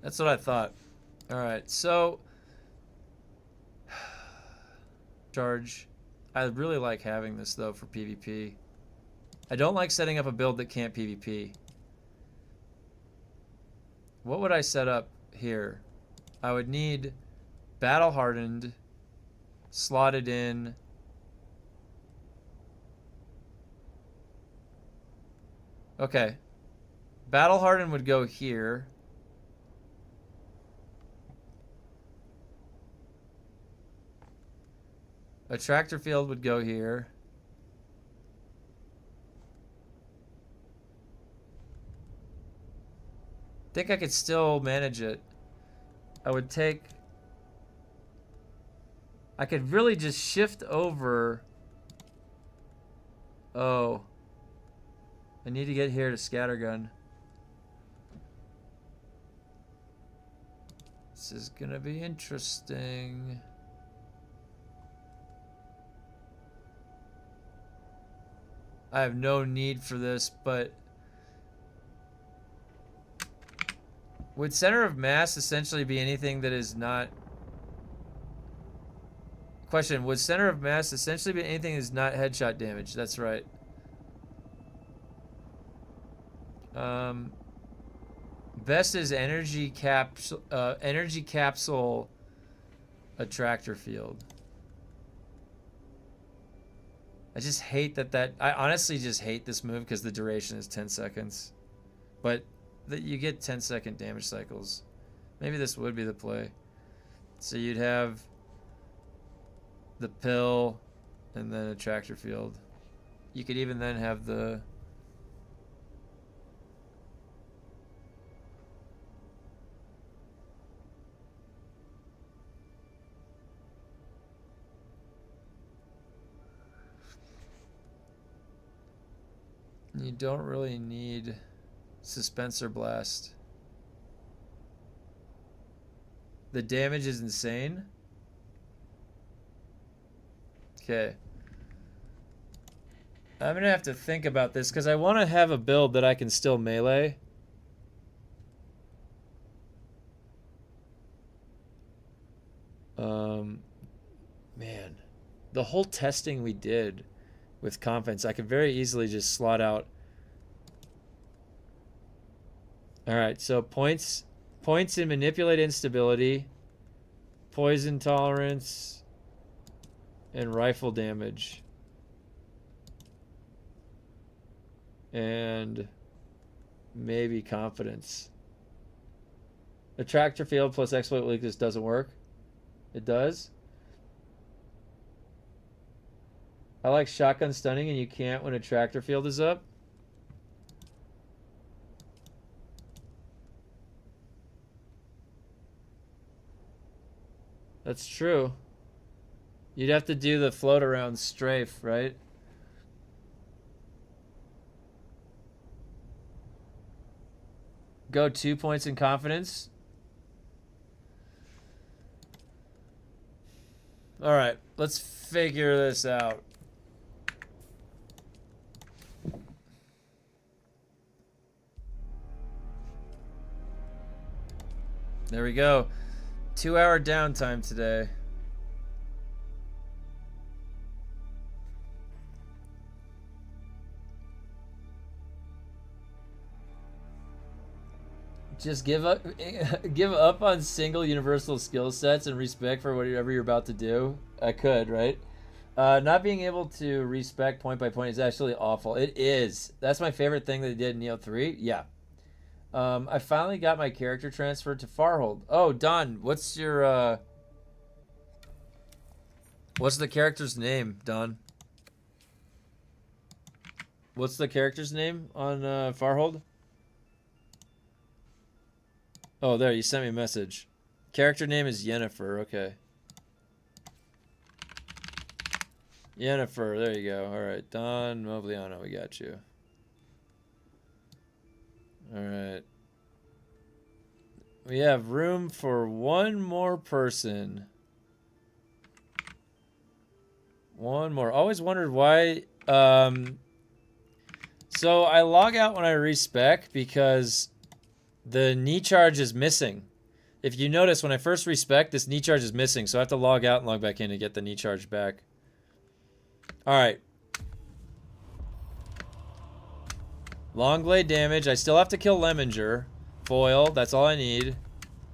That's what I thought. Alright, so charge. I really like having this though for PvP. I don't like setting up a build that can't PvP. What would I set up here? I would need battle hardened, slotted in. Okay. Battle hardened would go here. Attractor field would go here. I think I could still manage it. I would take... I could really just shift over... Oh. I need to get here to scattergun. This is gonna be interesting. I have no need for this, but would center of mass essentially be anything that is not... Question, would center of mass essentially be anything that is not headshot damage? That's right. Best is energy capsule attractor field. I just hate that I honestly just hate this move because the duration is 10 seconds. But you get 10-second damage cycles. Maybe this would be the play. So you'd have the pill and then a tractor field. You could even then have the... You don't really need Suspensor Blast. The damage is insane. Okay. I'm gonna have to think about this because I want to have a build that I can still melee. Man, the whole testing we did with confidence, I could very easily just slot out. All right, so points in manipulate instability, poison tolerance, and rifle damage. And maybe confidence. Attractor field plus exploit weakness doesn't work. It does. I like shotgun stunning and you can't when a tractor field is up. That's true. You'd have to do the float around strafe, right? Go 2 points in confidence. All right, let's figure this out. There we go. 2-hour downtime today. Just give up on single universal skill sets and respect for whatever you're about to do. I could, right? Not being able to respec point by point is actually awful. It is. That's my favorite thing that they did in Neo 3. Yeah. I finally got my character transferred to Farhold. Oh, Don, what's your what's the character's name, Don? What's the character's name on Farhold? Oh, there, you sent me a message. Character name is Yennefer, okay. Yennefer, there you go. Alright, Don Mobliano, we got you. Alright. We have room for one more person. One more. Always wondered why. So I log out when I respec because the knee charge is missing. If you notice, when I first respec, this knee charge is missing, so I have to log out and log back in to get the knee charge back. Alright. Long blade damage. I still have to kill Lemminger. Foil. That's all I need.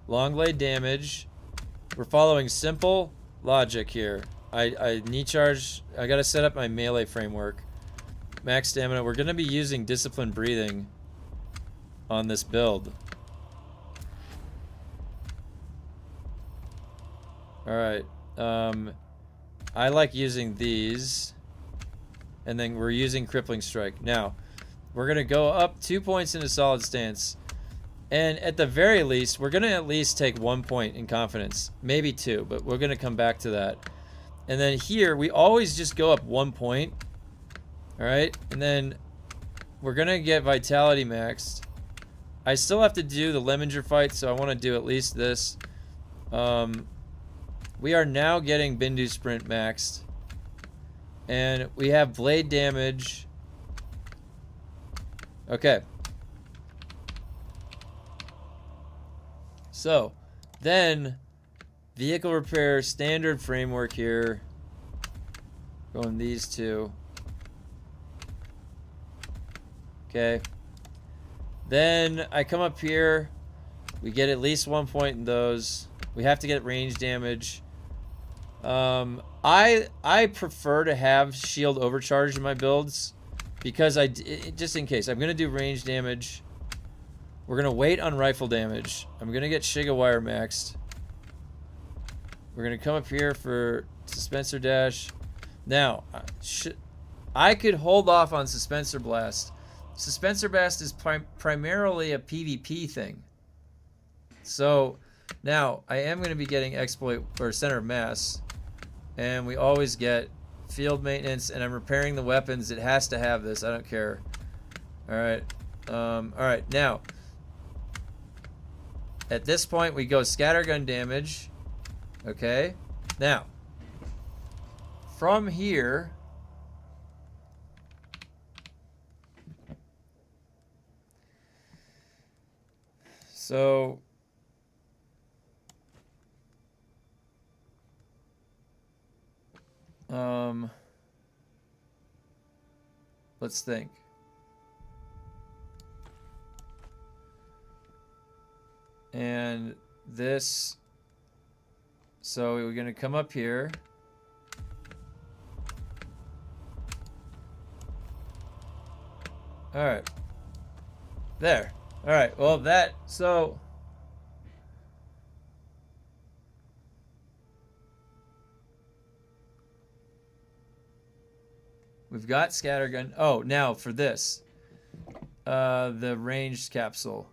Long blade damage. We're following simple logic here. I knee charge. I gotta set up my melee framework. Max stamina. We're gonna be using disciplined breathing on this build. Alright. I like using these. And then we're using crippling strike. Now, we're going to go up 2 points into solid stance. And at the very least, we're going to at least take 1 point in confidence. Maybe 2, but we're going to come back to that. And then here, we always just go up 1 point. Alright? And then we're going to get vitality maxed. I still have to do the Lemminger fight, so I want to do at least this. We are now getting Bindu Sprint maxed. And we have blade damage. Okay. So, then, vehicle repair, standard framework here. Going these two. Okay. Then, I come up here. We get at least 1 point in those. We have to get range damage. I prefer to have shield overcharge in my builds. Because just in case, I'm going to do range damage. We're going to wait on rifle damage. I'm going to get Shigawire maxed. We're going to come up here for Suspensor Dash. Now, I could hold off on Suspensor Blast. Suspensor Blast is primarily a PvP thing. So, now, I am going to be getting Exploit, or Center of Mass. And we always get Field Maintenance, and I'm repairing the weapons. It has to have this. I don't care. Alright. Alright, now. At this point, we go scattergun damage. Okay. Now. From here. So. Let's think. And this, so we're gonna come up here. All right. There. All right. Well, that, so. We've got scattergun. Oh, now for this. The ranged capsule.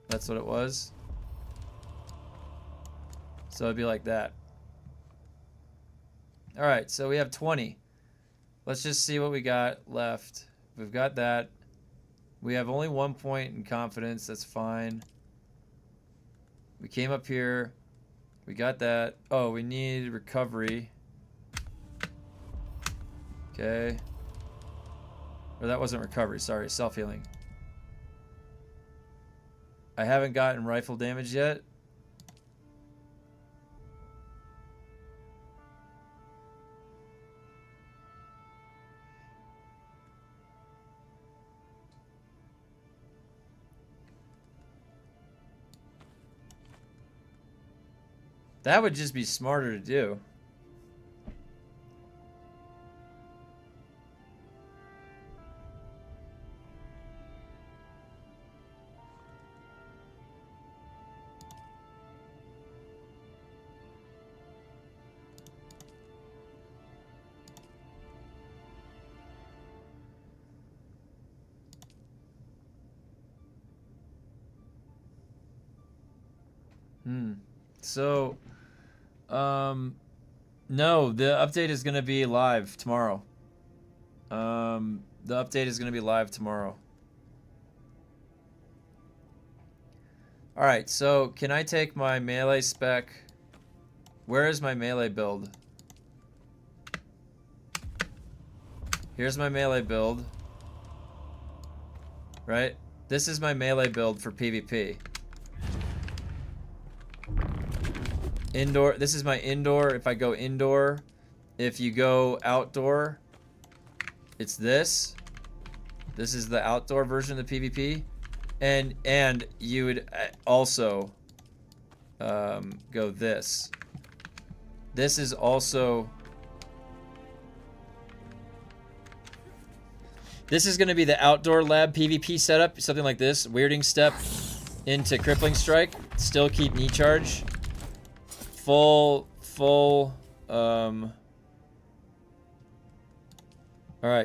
That's what it was. So it'd be like that. Alright, so we have 20. Let's just see what we got left. We've got that. We have only 1 point in confidence. That's fine. We came up here. We got that. Oh, we need recovery. Okay. Or that wasn't recovery. Sorry, self-healing. I haven't gotten rifle damage yet. That would just be smarter to do. So, no, the update is going to be live tomorrow. The update is going to be live tomorrow. Alright, so can I take my melee spec? Where is my melee build? Here's my melee build. Right? This is my melee build for PvP. Indoor, this is my indoor. If I go indoor, if you go outdoor, it's this. This is the outdoor version of the PvP. And you would also go this. This is also... This is going to be the outdoor lab PvP setup. Something like this. Weirding step into crippling strike. Still keep knee charge. Alright,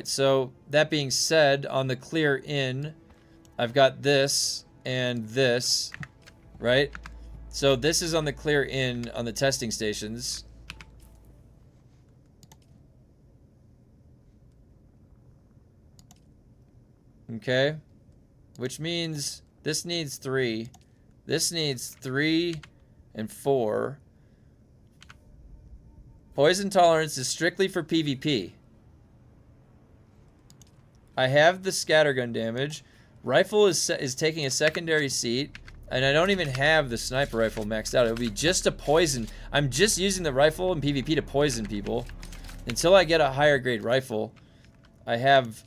so that being said, on the clear in, I've got this and this, right? So this is on the clear in on the testing stations. Okay. Which means this needs 3. This needs 3 and 4. Poison tolerance is strictly for PvP. I have the scattergun damage. Rifle is taking a secondary seat. And I don't even have the sniper rifle maxed out. It would be just a poison. I'm just using the rifle in PvP to poison people. Until I get a higher grade rifle, I have...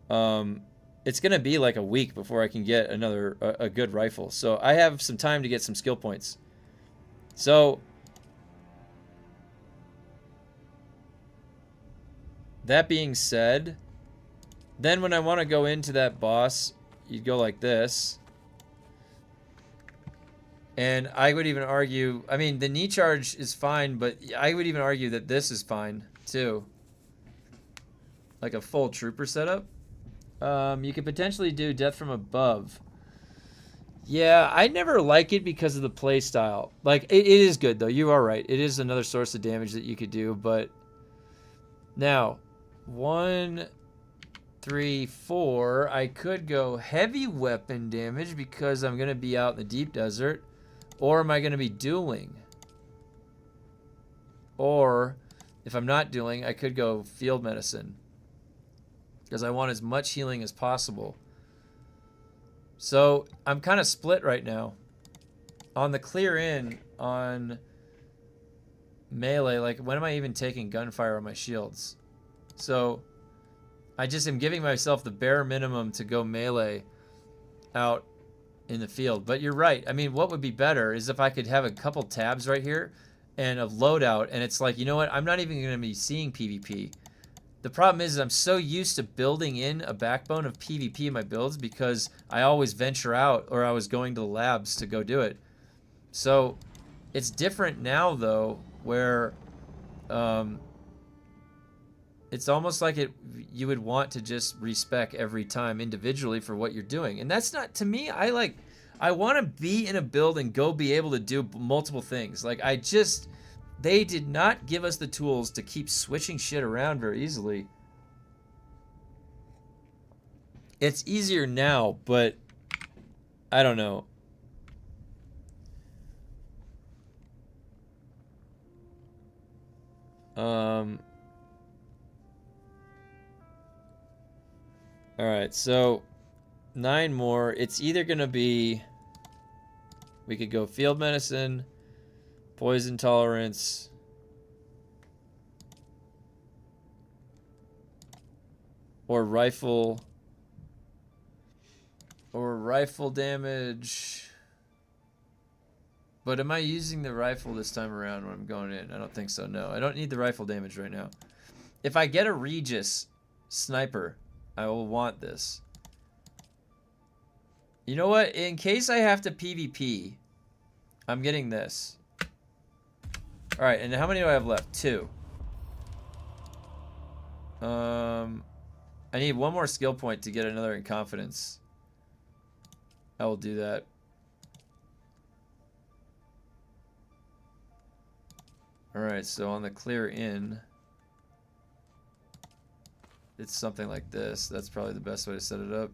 it's going to be like a week before I can get a good rifle. So I have some time to get some skill points. So... That being said, then when I want to go into that boss, you'd go like this. And I would even argue, I mean, the knee charge is fine, but I would even argue that this is fine, too. Like a full trooper setup. You could potentially do death from above. Yeah, I never like it because of the play style. Like, it is good, though. You are right. It is another source of damage that you could do, but... Now, 1, 3, 4. I could go heavy weapon damage because I'm going to be out in the deep desert. Or am I going to be dueling? Or, if I'm not dueling, I could go field medicine. Because I want as much healing as possible. So, I'm kind of split right now. On the clear in, on melee, like, when am I even taking gunfire on my shields? So, I just am giving myself the bare minimum to go melee out in the field. But you're right. I mean, what would be better is if I could have a couple tabs right here and a loadout, and it's like, you know what? I'm not even going to be seeing PvP. The problem is I'm so used to building in a backbone of PvP in my builds because I always venture out or I was going to the labs to go do it. So it's different now, though, where it's almost like you would want to just respec every time individually for what you're doing. And that's not, to me, I want to be in a build and go be able to do multiple things. Like, they did not give us the tools to keep switching shit around very easily. It's easier now, but I don't know. Alright, so 9 more. It's either going to be... We could go field medicine, poison tolerance, or rifle damage. But am I using the rifle this time around when I'm going in? I don't think so, no. I don't need the rifle damage right now. If I get a Regis sniper, I will want this. You know what? In case I have to PvP, I'm getting this. Alright, and how many do I have left? 2. I need 1 more skill point to get another in confidence. I will do that. Alright, so on the clear in, it's something like this. That's probably the best way to set it up.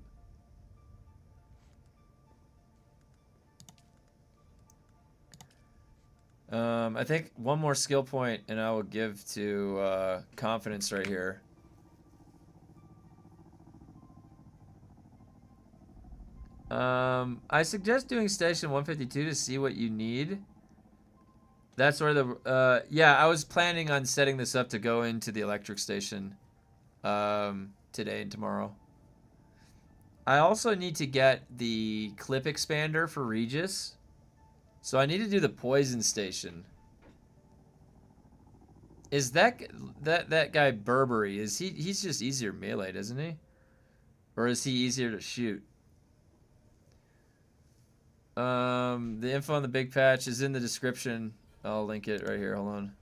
I think 1 more skill point and I will give to confidence right here. I suggest doing station 152 to see what you need. That's where the yeah, I was planning on setting this up to go into the electric station today and tomorrow. I also need to get the clip expander for Regis. So I need to do the poison station. Is that guy Burberry? Is he's just easier melee, doesn't he? Or is he easier to shoot? The info on the big patch is in the description. I'll link it right here. Hold on.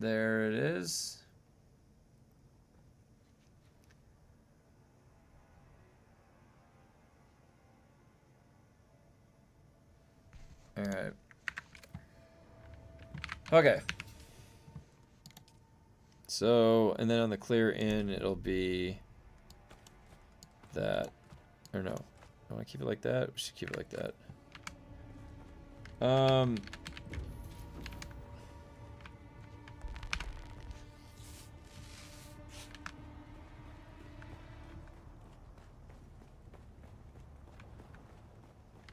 There it is. All right. Okay. So, and then on the clear in, it'll be that, or no. I want to keep it like that. We should keep it like that.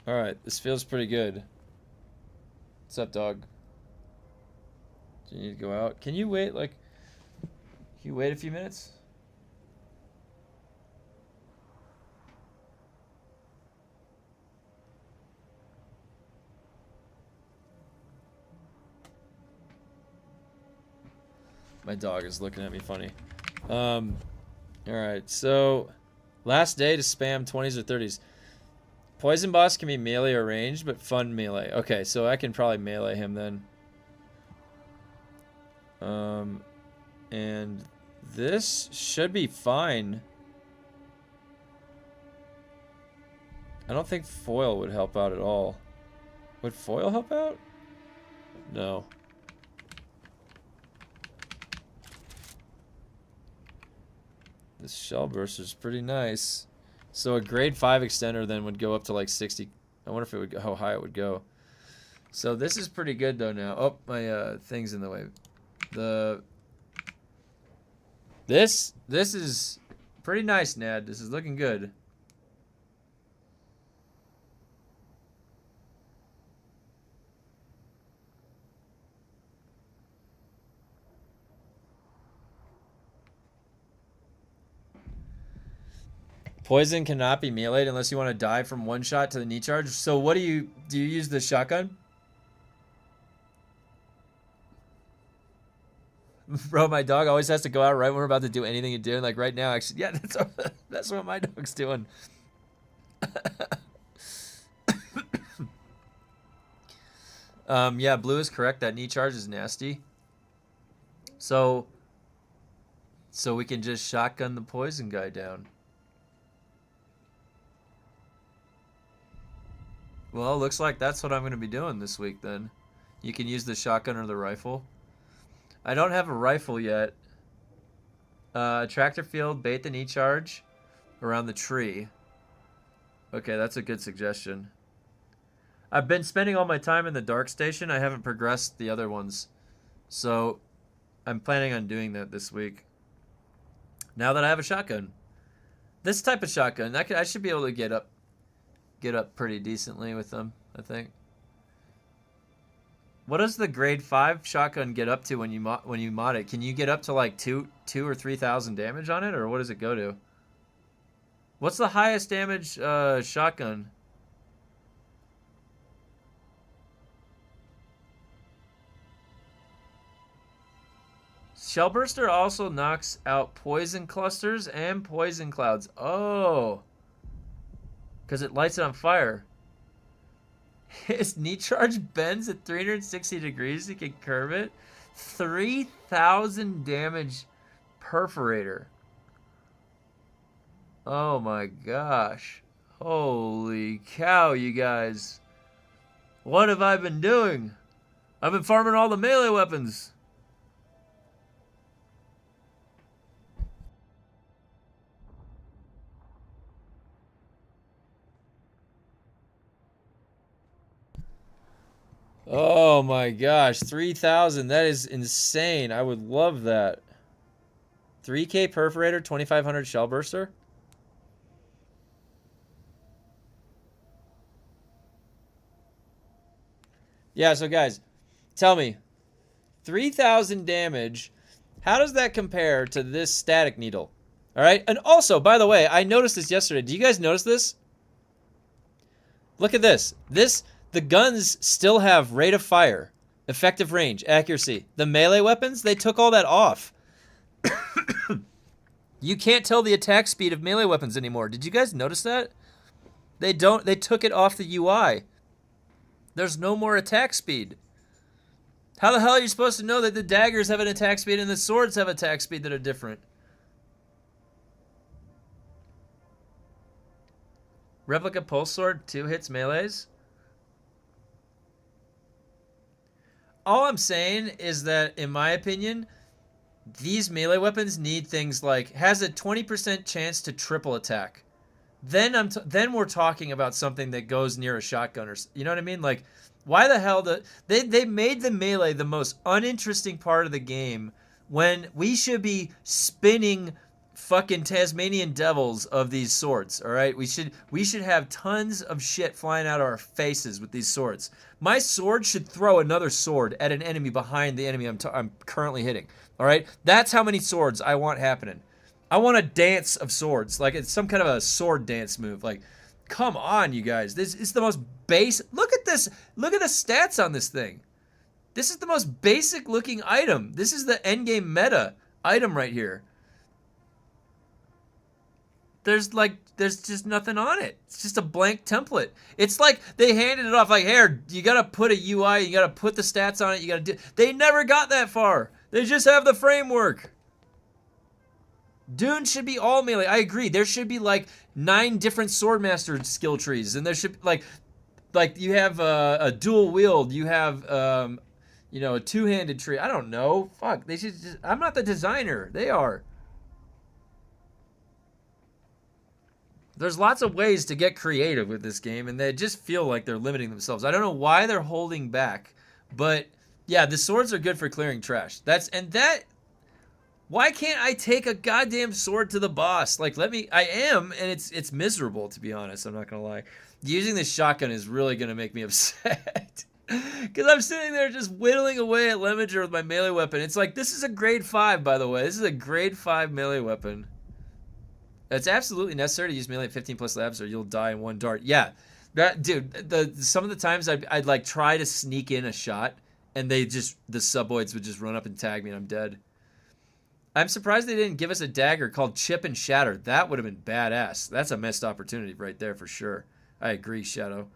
All right, this feels pretty good. What's up, dog? Do you need to go out? Can you wait, like, can you wait a few minutes? My dog is looking at me funny. Alright, so last day to spam 20s or 30s. Poison boss can be melee or ranged, but fun melee. Okay, so I can probably melee him then. And This should be fine. I don't think foil would help out at all. Would foil help out? No. This shell burst is pretty nice. So a grade 5 extender then would go up to like 60. I wonder if it would go, how high it would go. So this is pretty good though now. Oh, my thing's in the way. This is pretty nice, Nad. This is looking good. Poison cannot be meleeed unless you want to die from one shot to the knee charge. So what do you use the shotgun? Bro, my dog always has to go out right when we're about to do anything to do. And like right now, actually, yeah, that's what my dog's doing. Yeah, blue is correct. That knee charge is nasty. So we can just shotgun the poison guy down. Well, looks like that's what I'm going to be doing this week then. You can use the shotgun or the rifle. I don't have a rifle yet. Tractor field, bait the knee charge around the tree. Okay, that's a good suggestion. I've been spending all my time in the dark station. I haven't progressed the other ones. So I'm planning on doing that this week. Now that I have a shotgun. This type of shotgun, I should be able to get up pretty decently with them, I think. What does the grade 5 shotgun get up to when you mod it? Can you get up to like 2 or 3,000 damage on it, or what does it go to? What's the highest damage shotgun? Shellburster also knocks out poison clusters and poison clouds. Oh. Because it lights it on fire. His knee charge bends at 360 degrees. You can curve it. 3,000 damage perforator. Oh my gosh. Holy cow, you guys. What have I been doing? I've been farming all the melee weapons. Oh my gosh, 3,000. That is insane. I would love that. 3K perforator, 2,500 shell burster. Yeah, so guys, tell me, 3,000 damage, how does that compare to this static needle? All right, and also, by the way, I noticed this yesterday. Do you guys notice this? Look at this. The guns still have rate of fire, effective range, accuracy. The melee weapons, they took all that off. You can't tell the attack speed of melee weapons anymore. Did you guys notice that? They took it off the UI. There's no more attack speed. How the hell are you supposed to know that the daggers have an attack speed and the swords have attack speed that are different? Replica pulse sword, 2 hits melees. All I'm saying is that, in my opinion, these melee weapons need things like has a 20% chance to triple attack. Then we're talking about something that goes near a shotgun, or you know what I mean? Like, why the hell they made the melee the most uninteresting part of the game when we should be spinning fucking Tasmanian devils of these swords, all right? We should have tons of shit flying out of our faces with these swords. My sword should throw another sword at an enemy behind the enemy I'm currently hitting, all right? That's how many swords I want happening. I want a dance of swords, like it's some kind of a sword dance move. Like, come on, you guys. This is the most basic. Look at this. Look at the stats on this thing. This is the most basic looking item. This is the endgame meta item right here. There's just nothing on it. It's just a blank template. It's like they handed it off like, here, you gotta put a UI, you gotta put the stats on it, you gotta do. They never got that far. They just have the framework. Dune should be all melee. I agree. There should be like 9 different swordmaster skill trees, and there should like you have a dual wield. You have you know, a two-handed tree. I don't know. Fuck. They should. I'm not the designer. They are. There's lots of ways to get creative with this game, and they just feel like they're limiting themselves. I don't know why they're holding back, but yeah, the swords are good for clearing trash. Why can't I take a goddamn sword to the boss? Like, I am, and it's miserable, to be honest. I'm not gonna lie. Using this shotgun is really gonna make me upset. Because I'm sitting there just whittling away at Leminger with my melee weapon. It's like, this is a grade 5, by the way. This is a grade 5 melee weapon. It's absolutely necessary to use melee at 15 plus labs or you'll die in one dart. Yeah, that dude. Some of the times I'd like try to sneak in a shot, and the suboids would just run up and tag me, and I'm dead. I'm surprised they didn't give us a dagger called Chip and Shatter. That would have been badass. That's a missed opportunity right there for sure. I agree, Shadow.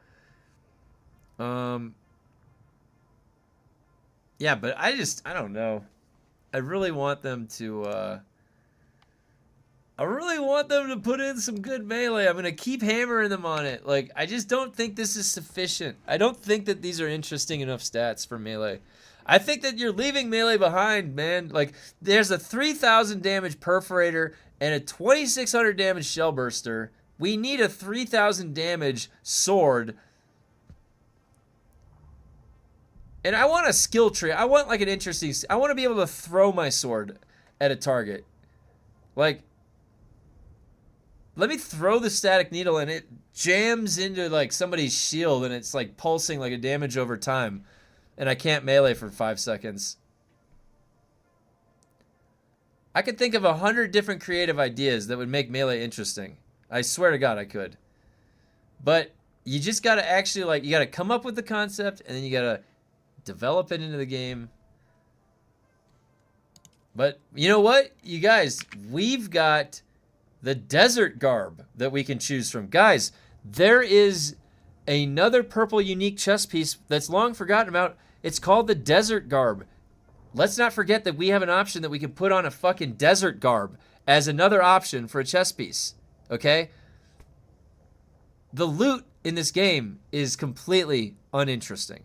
Yeah, but I don't know. I really want them to. I really want them to put in some good melee. I'm going to keep hammering them on it. Like, I just don't think this is sufficient. I don't think that these are interesting enough stats for melee. I think that you're leaving melee behind, man. Like, there's a 3,000 damage perforator and a 2,600 damage shell burster. We need a 3,000 damage sword. And I want a skill tree. I want, like, an interesting... I want to be able to throw my sword at a target. Like... Let me throw the static needle and it jams into like somebody's shield and it's like pulsing like a damage over time. And I can't melee for 5 seconds. I could think of 100 different creative ideas that would make melee interesting. I swear to God I could. But you just gotta actually like, you gotta come up with the concept and then you gotta develop it into the game. But you know what? You guys, we've got... the desert garb that we can choose from. Guys, there is another purple unique chest piece that's long forgotten about. It's called the desert garb. Let's not forget that we have an option that we can put on a fucking desert garb as another option for a chest piece. Okay? The loot in this game is completely uninteresting.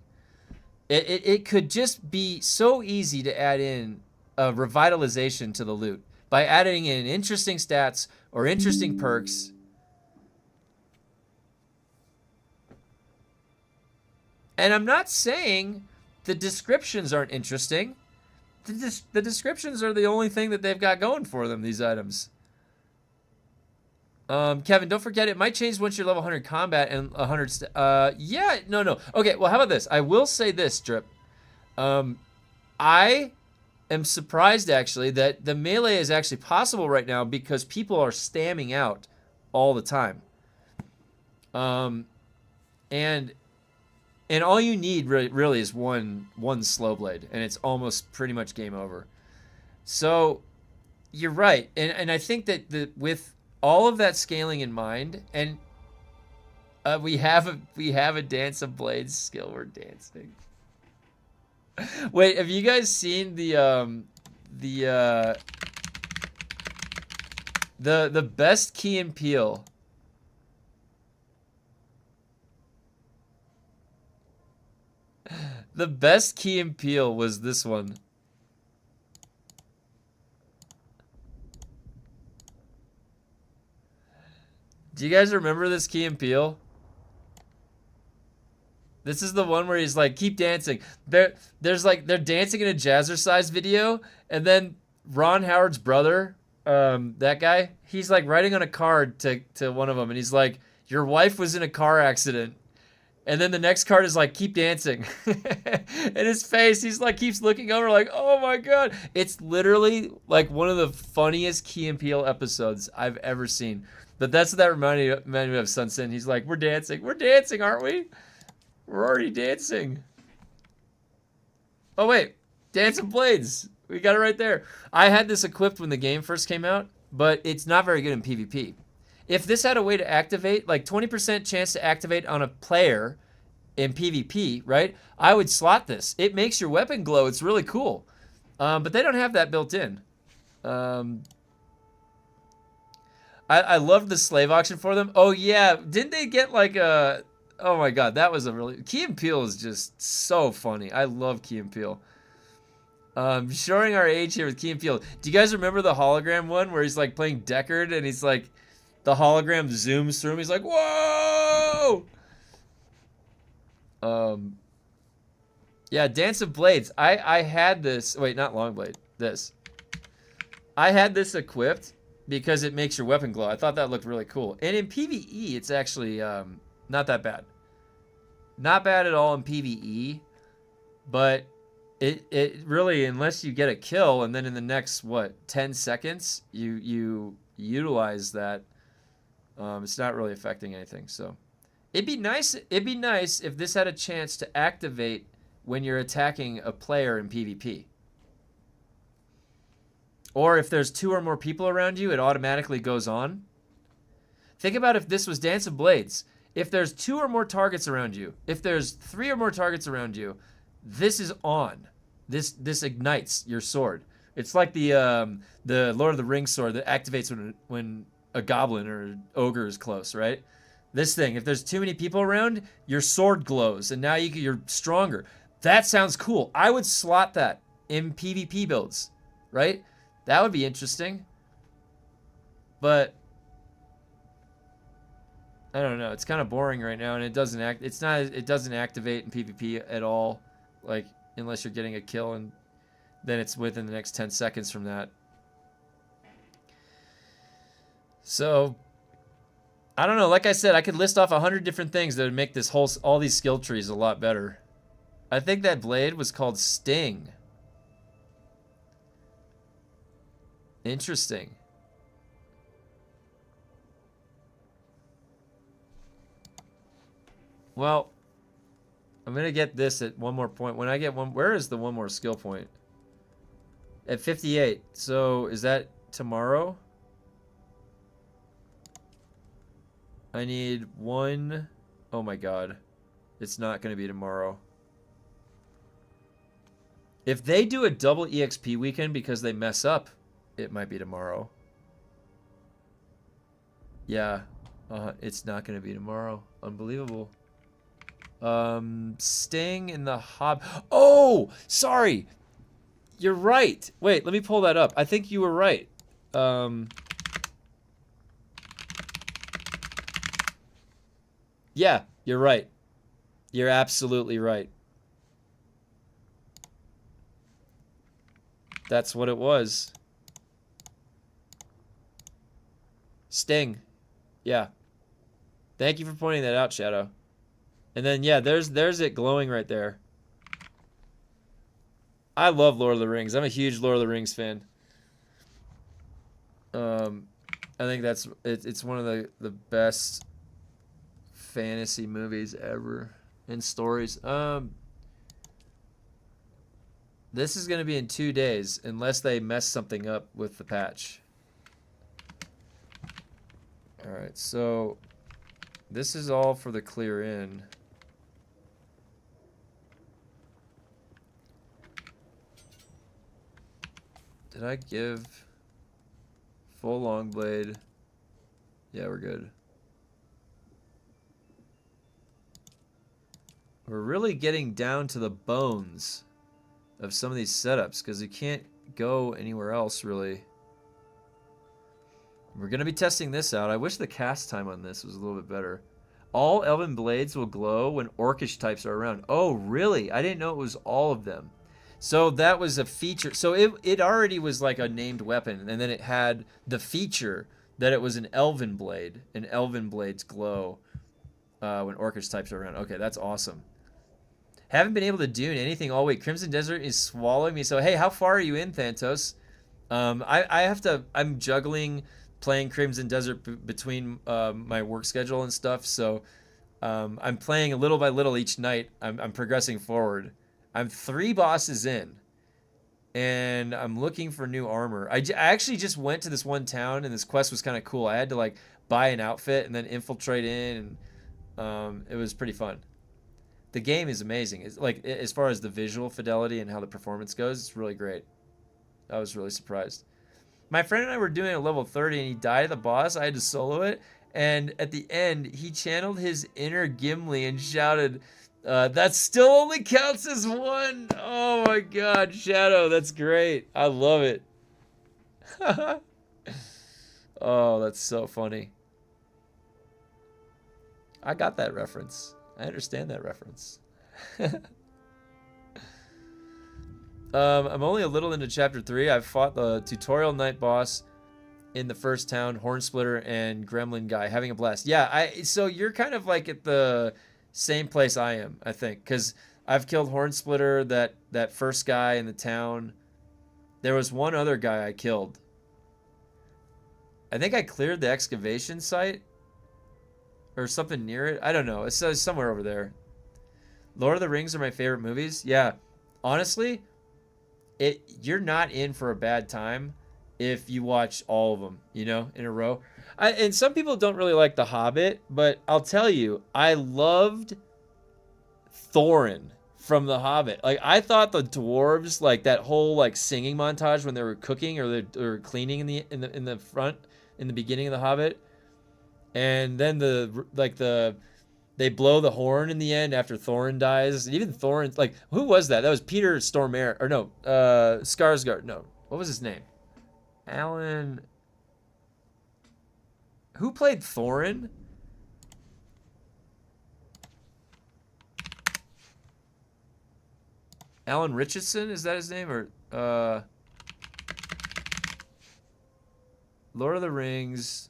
It could just be so easy to add in a revitalization to the loot by adding in interesting stats or interesting perks. And I'm not saying the descriptions aren't interesting. The descriptions are the only thing that they've got going for them, these items. Kevin, don't forget, it might change once you're level 100 combat and 100... yeah, no. Okay, well, how about this? I will say this, Drip. I am surprised, actually, that the melee is actually possible right now because people are spamming out all the time. And all you need really is one slow blade, and it's almost pretty much game over. So you're right, and I think that with all of that scaling in mind, and we have a Dance of Blades skill. We're dancing. Wait, have you guys seen the best Key and Peele? The best Key and Peele was this one. Do you guys remember this Key and Peele? This is the one where he's like, keep dancing. There's like, they're dancing in a Jazzercise video, and then Ron Howard's brother, that guy, he's like writing on a card to one of them, and he's like, your wife was in a car accident. And then the next card is like, keep dancing. And his face, he's like, keeps looking over like, oh my God. It's literally like one of the funniest Key and Peele episodes I've ever seen. But that's what that reminded me of, Sunset. He's like, we're dancing, aren't we? We're already dancing. Oh, wait. Dance of Blades. We got it right there. I had this equipped when the game first came out, but it's not very good in PvP. If this had a way to activate, like 20% chance to activate on a player in PvP, right? I would slot this. It makes your weapon glow. It's really cool. But they don't have that built in. I loved the slave auction for them. Oh yeah, didn't they get like a? Oh my god, that was a really Key and Peele is just so funny. I love Key and Peele. Showing our age here with Key and Peele. Do you guys remember the hologram one where he's like playing Deckard and he's like, the hologram zooms through him. He's like, whoa. Yeah, Dance of Blades. I had this. Wait, not Long Blade. This. I had this equipped because it makes your weapon glow. I thought that looked really cool. And in PvE, it's actually not that bad. Not bad at all in PvE, but it really, unless you get a kill and then in the next 10 seconds you utilize that, it's not really affecting anything. So it'd be nice if this had a chance to activate when you're attacking a player in PvP. Or if there's 2 or more people around you, it automatically goes on. Think about if this was Dance of Blades. If there's 2 or more targets around you, if there's 3 or more targets around you, this is on. This ignites your sword. It's like the Lord of the Rings sword that activates when a goblin or an ogre is close, right? This thing, if there's too many people around, your sword glows, and now you're stronger. That sounds cool. I would slot that in PvP builds, right? That would be interesting. But I don't know. It's kind of boring right now, and it doesn't activate in PvP at all, like unless you're getting a kill, and then it's within the next 10 seconds from that. So I don't know. Like I said, I could list off 100 different things that would make all these skill trees a lot better. I think that blade was called Sting. Interesting. Well, I'm going to get this at one more point. When I get one, where is the one more skill point? At 58. So is that tomorrow? I need one. Oh my god. It's not going to be tomorrow. If they do a double EXP weekend because they mess up, it might be tomorrow. Yeah. It's not going to be tomorrow. Unbelievable. Sting in the Hob. Oh! Sorry! You're right. Wait, let me pull that up. I think you were right. Yeah, you're right. You're absolutely right. That's what it was. Sting. Yeah. Thank you for pointing that out, Shadow. And then, yeah, there's it glowing right there. I love Lord of the Rings. I'm a huge Lord of the Rings fan. I think it's one of the best fantasy movies ever, and stories. This is going to be in 2 days unless they mess something up with the patch. Alright, so this is all for the clear in. Did I give full long blade? Yeah, we're good. We're really getting down to the bones of some of these setups because you can't go anywhere else really. We're going to be testing this out. I wish the cast time on this was a little bit better. All Elven Blades will glow when Orcish types are around. Oh, really? I didn't know it was all of them. So that was a feature. So it already was like a named weapon, and then it had the feature that it was an Elven Blade. And Elven Blades glow when Orcish types are around. Okay, that's awesome. Haven't been able to Dune anything all week. Crimson Desert is swallowing me. So, hey, how far are you in, Thantos? I'm juggling playing Crimson Desert between my work schedule and stuff. So I'm playing a little by little each night. I'm progressing forward. I'm 3 bosses in, and I'm looking for new armor. I actually just went to this one town, and this quest was kind of cool. I had to like buy an outfit and then infiltrate in, and it was pretty fun. The game is amazing. It's like, as far as the visual fidelity and how the performance goes, it's really great. I was really surprised. my friend and I were doing a level 30 and he died at the boss. I had to solo it. And at the end, he channeled his inner Gimli and shouted, that still only counts as one. Oh my god, Shadow, that's great. I love it. Oh, that's so funny. I got that reference. I understand that reference. I'm only a little into chapter 3. I've fought the tutorial night boss in the first town, Hornsplitter and Gremlin guy, having a blast. Yeah, so you're kind of like at the same place I am, I think, because I've killed Hornsplitter, that first guy in the town. There was one other guy I killed. I think I cleared the excavation site or something near it. I don't know. It's somewhere over there. Lord of the Rings are my favorite movies. Yeah, honestly, you're not in for a bad time if you watch all of them, you know, in a row. And some people don't really like The Hobbit, but I'll tell you, I loved Thorin from The Hobbit. Like, I thought the dwarves, like that whole like singing montage when they were cooking or they were cleaning in the front in the beginning of The Hobbit, and then they blow the horn in the end after Thorin dies. And even Thorin, like, who was that? That was Peter Stormare, or no, Skarsgård. No, what was his name? Alan. Who played Thorin? Alan Richardson, is that his name? Or Lord of the Rings.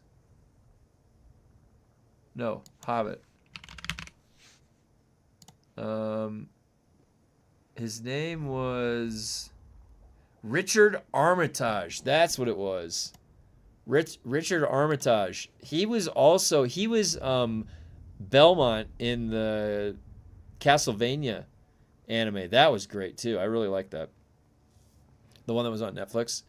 No, Hobbit. His name was Richard Armitage. That's what it was. Richard Armitage. He was Belmont in the Castlevania anime. That was great too. I really liked that. The one that was on Netflix.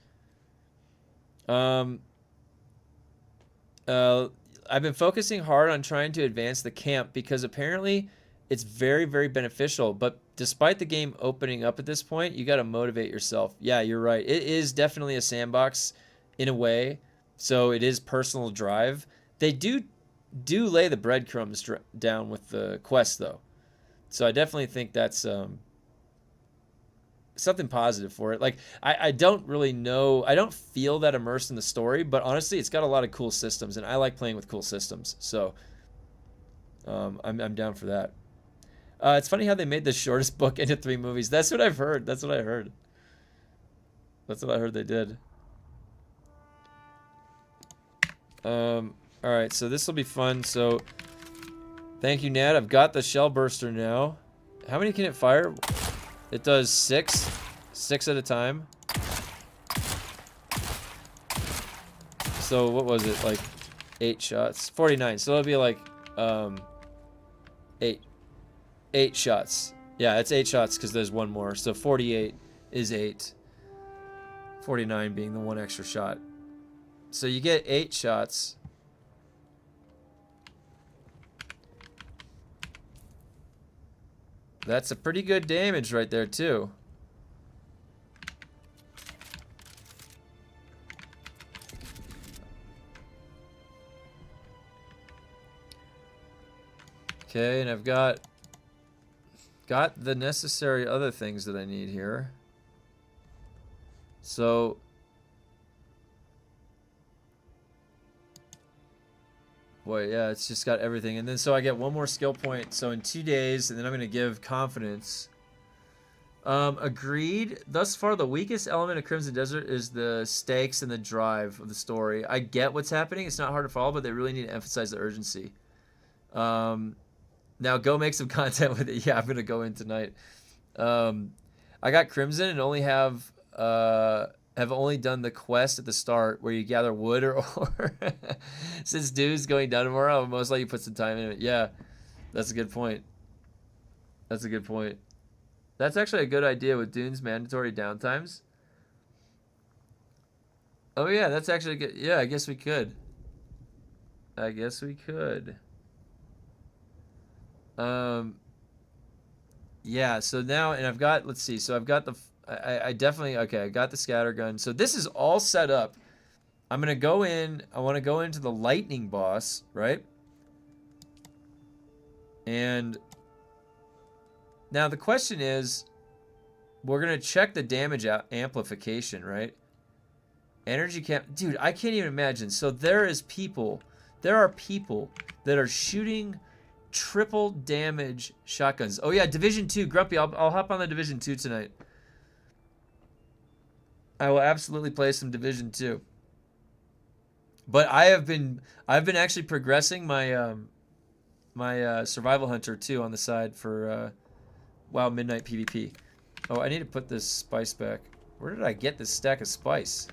I've been focusing hard on trying to advance the camp because apparently it's very, very beneficial. But despite the game opening up at this point, you got to motivate yourself. Yeah, you're right. It is definitely a sandbox in a way. So it is personal drive. They do lay the breadcrumbs down with the quest, though. So I definitely think that's something positive for it. Like, I don't really know. I don't feel that immersed in the story, but honestly, it's got a lot of cool systems, and I like playing with cool systems. So I'm down for that. It's funny how they made the shortest book into 3 movies. That's what I've heard. That's what I heard. That's what I heard they did. All right, so this will be fun. So thank you, Nat. I've got the shell burster now. How many can it fire? It does 6 at a time. So what was it, like 8 shots? 49. So it'll be like 8 shots. Yeah, it's 8 shots because there's one more. So 48 is 8. 49 being the one extra shot. So you get 8 shots. That's a pretty good damage right there, too. Okay, and I've got the necessary other things that I need here. So boy, yeah, it's just got everything. And then so I get one more skill point. So in 2 days, and then I'm going to give confidence. Agreed. Thus far, the weakest element of Crimson Desert is the stakes and the drive of the story. I get what's happening. It's not hard to follow, but they really need to emphasize the urgency. Now go make some content with it. Yeah, I'm going to go in tonight. I got Crimson and only have only done the quest at the start where you gather wood or ore. Since Dune's going down tomorrow, I'll most likely put some time in it. Yeah, that's a good point. That's a good point. That's actually a good idea with Dune's mandatory downtimes. Oh yeah, that's actually good. Yeah, I guess we could. I guess we could. Yeah, so now, and I've got, let's see, so I've got the, I definitely, okay, I got the scatter gun. So this is all set up I'm gonna go in. I want to go into the lightning boss, right? And now the question is, we're gonna check the damage amplification, right? Energy camp, dude. I can't even imagine. So there are people that are shooting triple damage shotguns. Oh yeah, Division 2, Grumpy. I'll hop on the Division 2 tonight. I will absolutely play some Division 2. But I've been actually progressing my my Survival Hunter 2 on the side for WoW Midnight PvP. Oh, I need to put this spice back. Where did I get this stack of spice?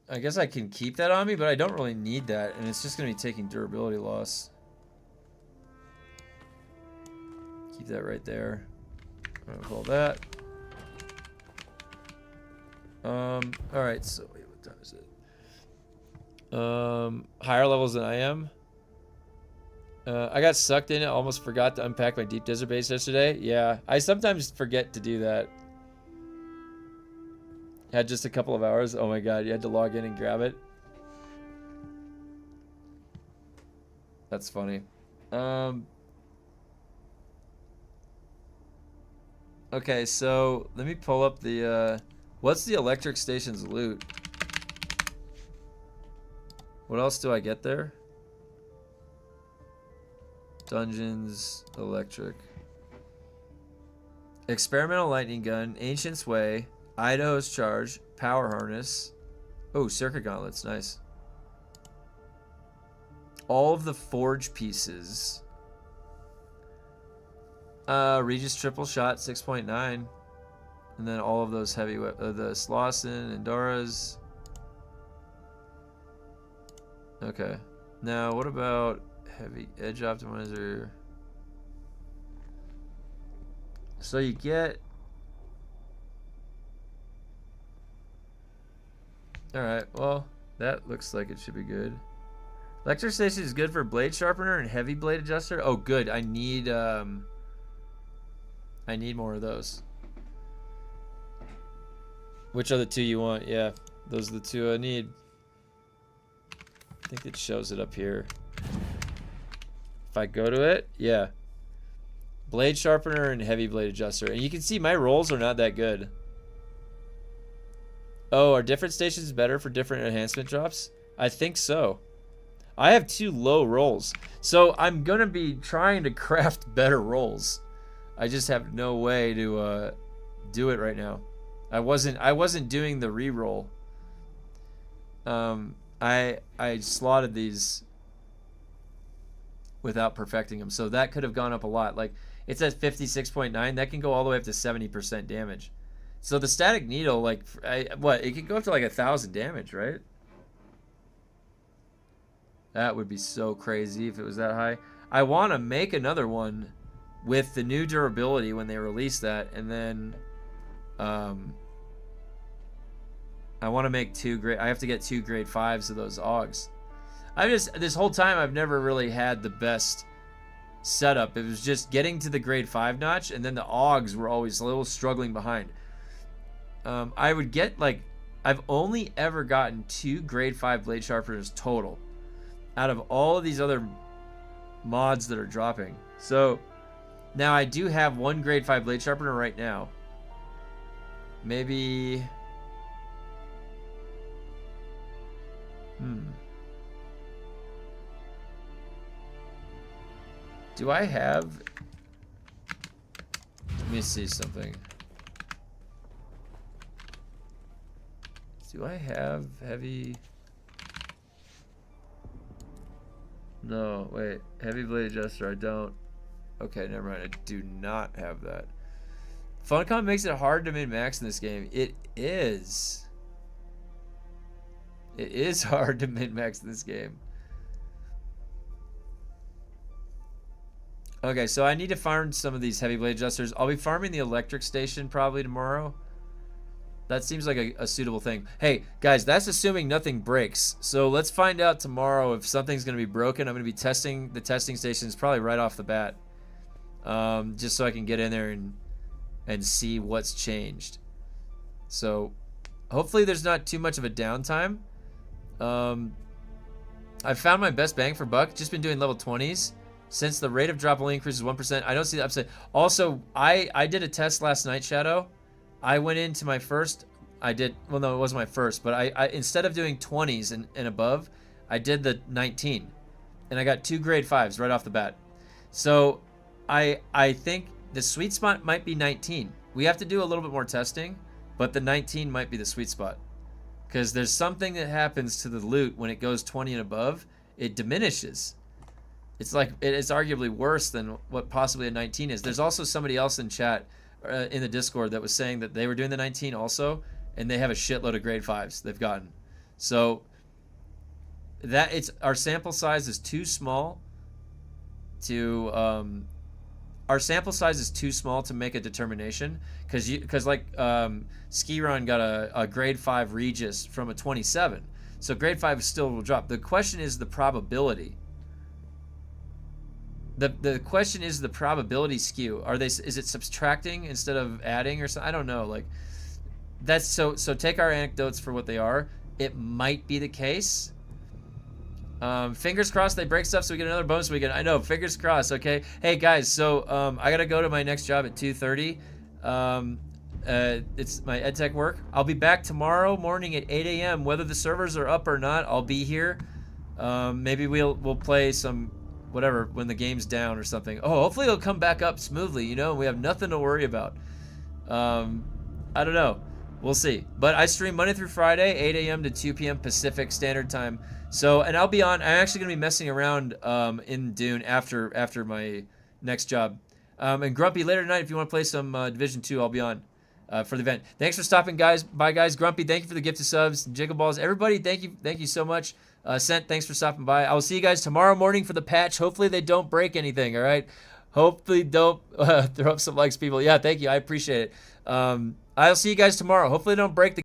I guess I can keep that on me, but I don't really need that, and it's just gonna be taking durability loss. Keep that right there. All that. Alright, so wait, what time is it? Higher levels than I am. I got sucked in it, almost forgot to unpack my deep desert base yesterday. Yeah, I sometimes forget to do that. Had just a couple of hours. Oh my god, you had to log in and grab it. That's funny. Okay, so let me pull up the what's the electric station's loot? What else do I get there? Dungeons, electric. Experimental lightning gun, Ancient's Way, Idaho's Charge, Power Harness. Oh, Circuit Gauntlets, nice. All of the forge pieces. Regis Triple Shot, 6.9. And then all of those heavy the Slauson and Dora's. Okay. Now, what about heavy edge optimizer? So you get... Alright, well, that looks like it should be good. Electric station is good for blade sharpener and heavy blade adjuster. Oh, good. I need more of those. Which are the two you want? Yeah, those are the two I need. I think it shows it up here. If I go to it, yeah. Blade sharpener and heavy blade adjuster. And you can see my rolls are not that good. Oh, are different stations better for different enhancement drops? I think so. I have 2 low rolls. So I'm going to be trying to craft better rolls. I just have no way to do it right now. I wasn't doing the re-roll. I slotted these without perfecting them. So that could have gone up a lot. Like, it's at 56.9. That can go all the way up to 70% damage. So the static needle, like, it can go up to like 1,000 damage, right? That would be so crazy if it was that high. I want to make another one with the new durability when they release that, and then I want to make I have to get 2 grade 5s of those AUGs. This whole time I've never really had the best setup. It was just getting to the grade 5 notch, and then the AUGs were always a little struggling behind. I would get, like, I've only ever gotten 2 grade 5 blade sharpeners total out of all of these other mods that are dropping. So now I do have 1 grade 5 blade sharpener right now. Maybe... Do I have... Let me see something. Do I have heavy... No, wait. Heavy blade adjuster, I don't. Okay, never mind. I do not have that. Funcom makes it hard to min-max in this game. It is. It is hard to min-max in this game. Okay, so I need to farm some of these heavy blade adjusters. I'll be farming the electric station probably tomorrow. That seems like a suitable thing. Hey, guys, that's assuming nothing breaks. So let's find out tomorrow if something's going to be broken. I'm going to be testing the testing stations probably right off the bat. Just so I can get in there and see what's changed. So hopefully there's not too much of a downtime. I've found my best bang for buck. Just been doing level 20s. Since the rate of drop only increases 1%, I don't see the upside. Also, I did a test last night, Shadow. I went into my first, well, no, it wasn't my first, but I instead of doing 20s and above, I did the 19. And I got 2 grade 5s right off the bat. So I think the sweet spot might be 19. We have to do a little bit more testing, but the 19 might be the sweet spot. Because there's something that happens to the loot when it goes 20 and above. It diminishes. It's like, it's arguably worse than what possibly a 19 is. There's also somebody else in chat, in the Discord, that was saying that they were doing the 19 also, and they have a shitload of grade 5s they've gotten. So that our sample size is too small to make a determination, because like Skiron got a grade 5 Regis from a 27, so grade 5 still will drop. The question is the probability. The question is the probability skew. Is it subtracting instead of adding or something? I don't know. Like, that's so take our anecdotes for what they are. It might be the case. Fingers crossed they break stuff so we get another bonus weekend. I know, fingers crossed. Okay. Hey guys, so I gotta go to my next job at 2:30. It's my edtech work. I'll be back tomorrow morning at 8 a.m. Whether the servers are up or not, I'll be here. Maybe we'll play some whatever when the game's down or something. Oh, hopefully it'll come back up smoothly, you know, we have nothing to worry about. I don't know, we'll see. But I stream Monday through Friday, 8 a.m. to 2 p.m. Pacific Standard Time. So, and I'll be on, I'm actually gonna be messing around in Dune after my next job. And Grumpy, later tonight, if you want to play some Division 2, I'll be on for the event. Thanks for stopping, guys. Bye, guys. Grumpy, thank you for the gift of subs. Jiggle Balls, everybody, thank you so much. Sent, thanks for stopping by. I will see you guys tomorrow morning for the patch. Hopefully they don't break anything, all right? Hopefully don't throw up some likes, people. Yeah, thank you. I appreciate it. I'll see you guys tomorrow. Hopefully they don't break the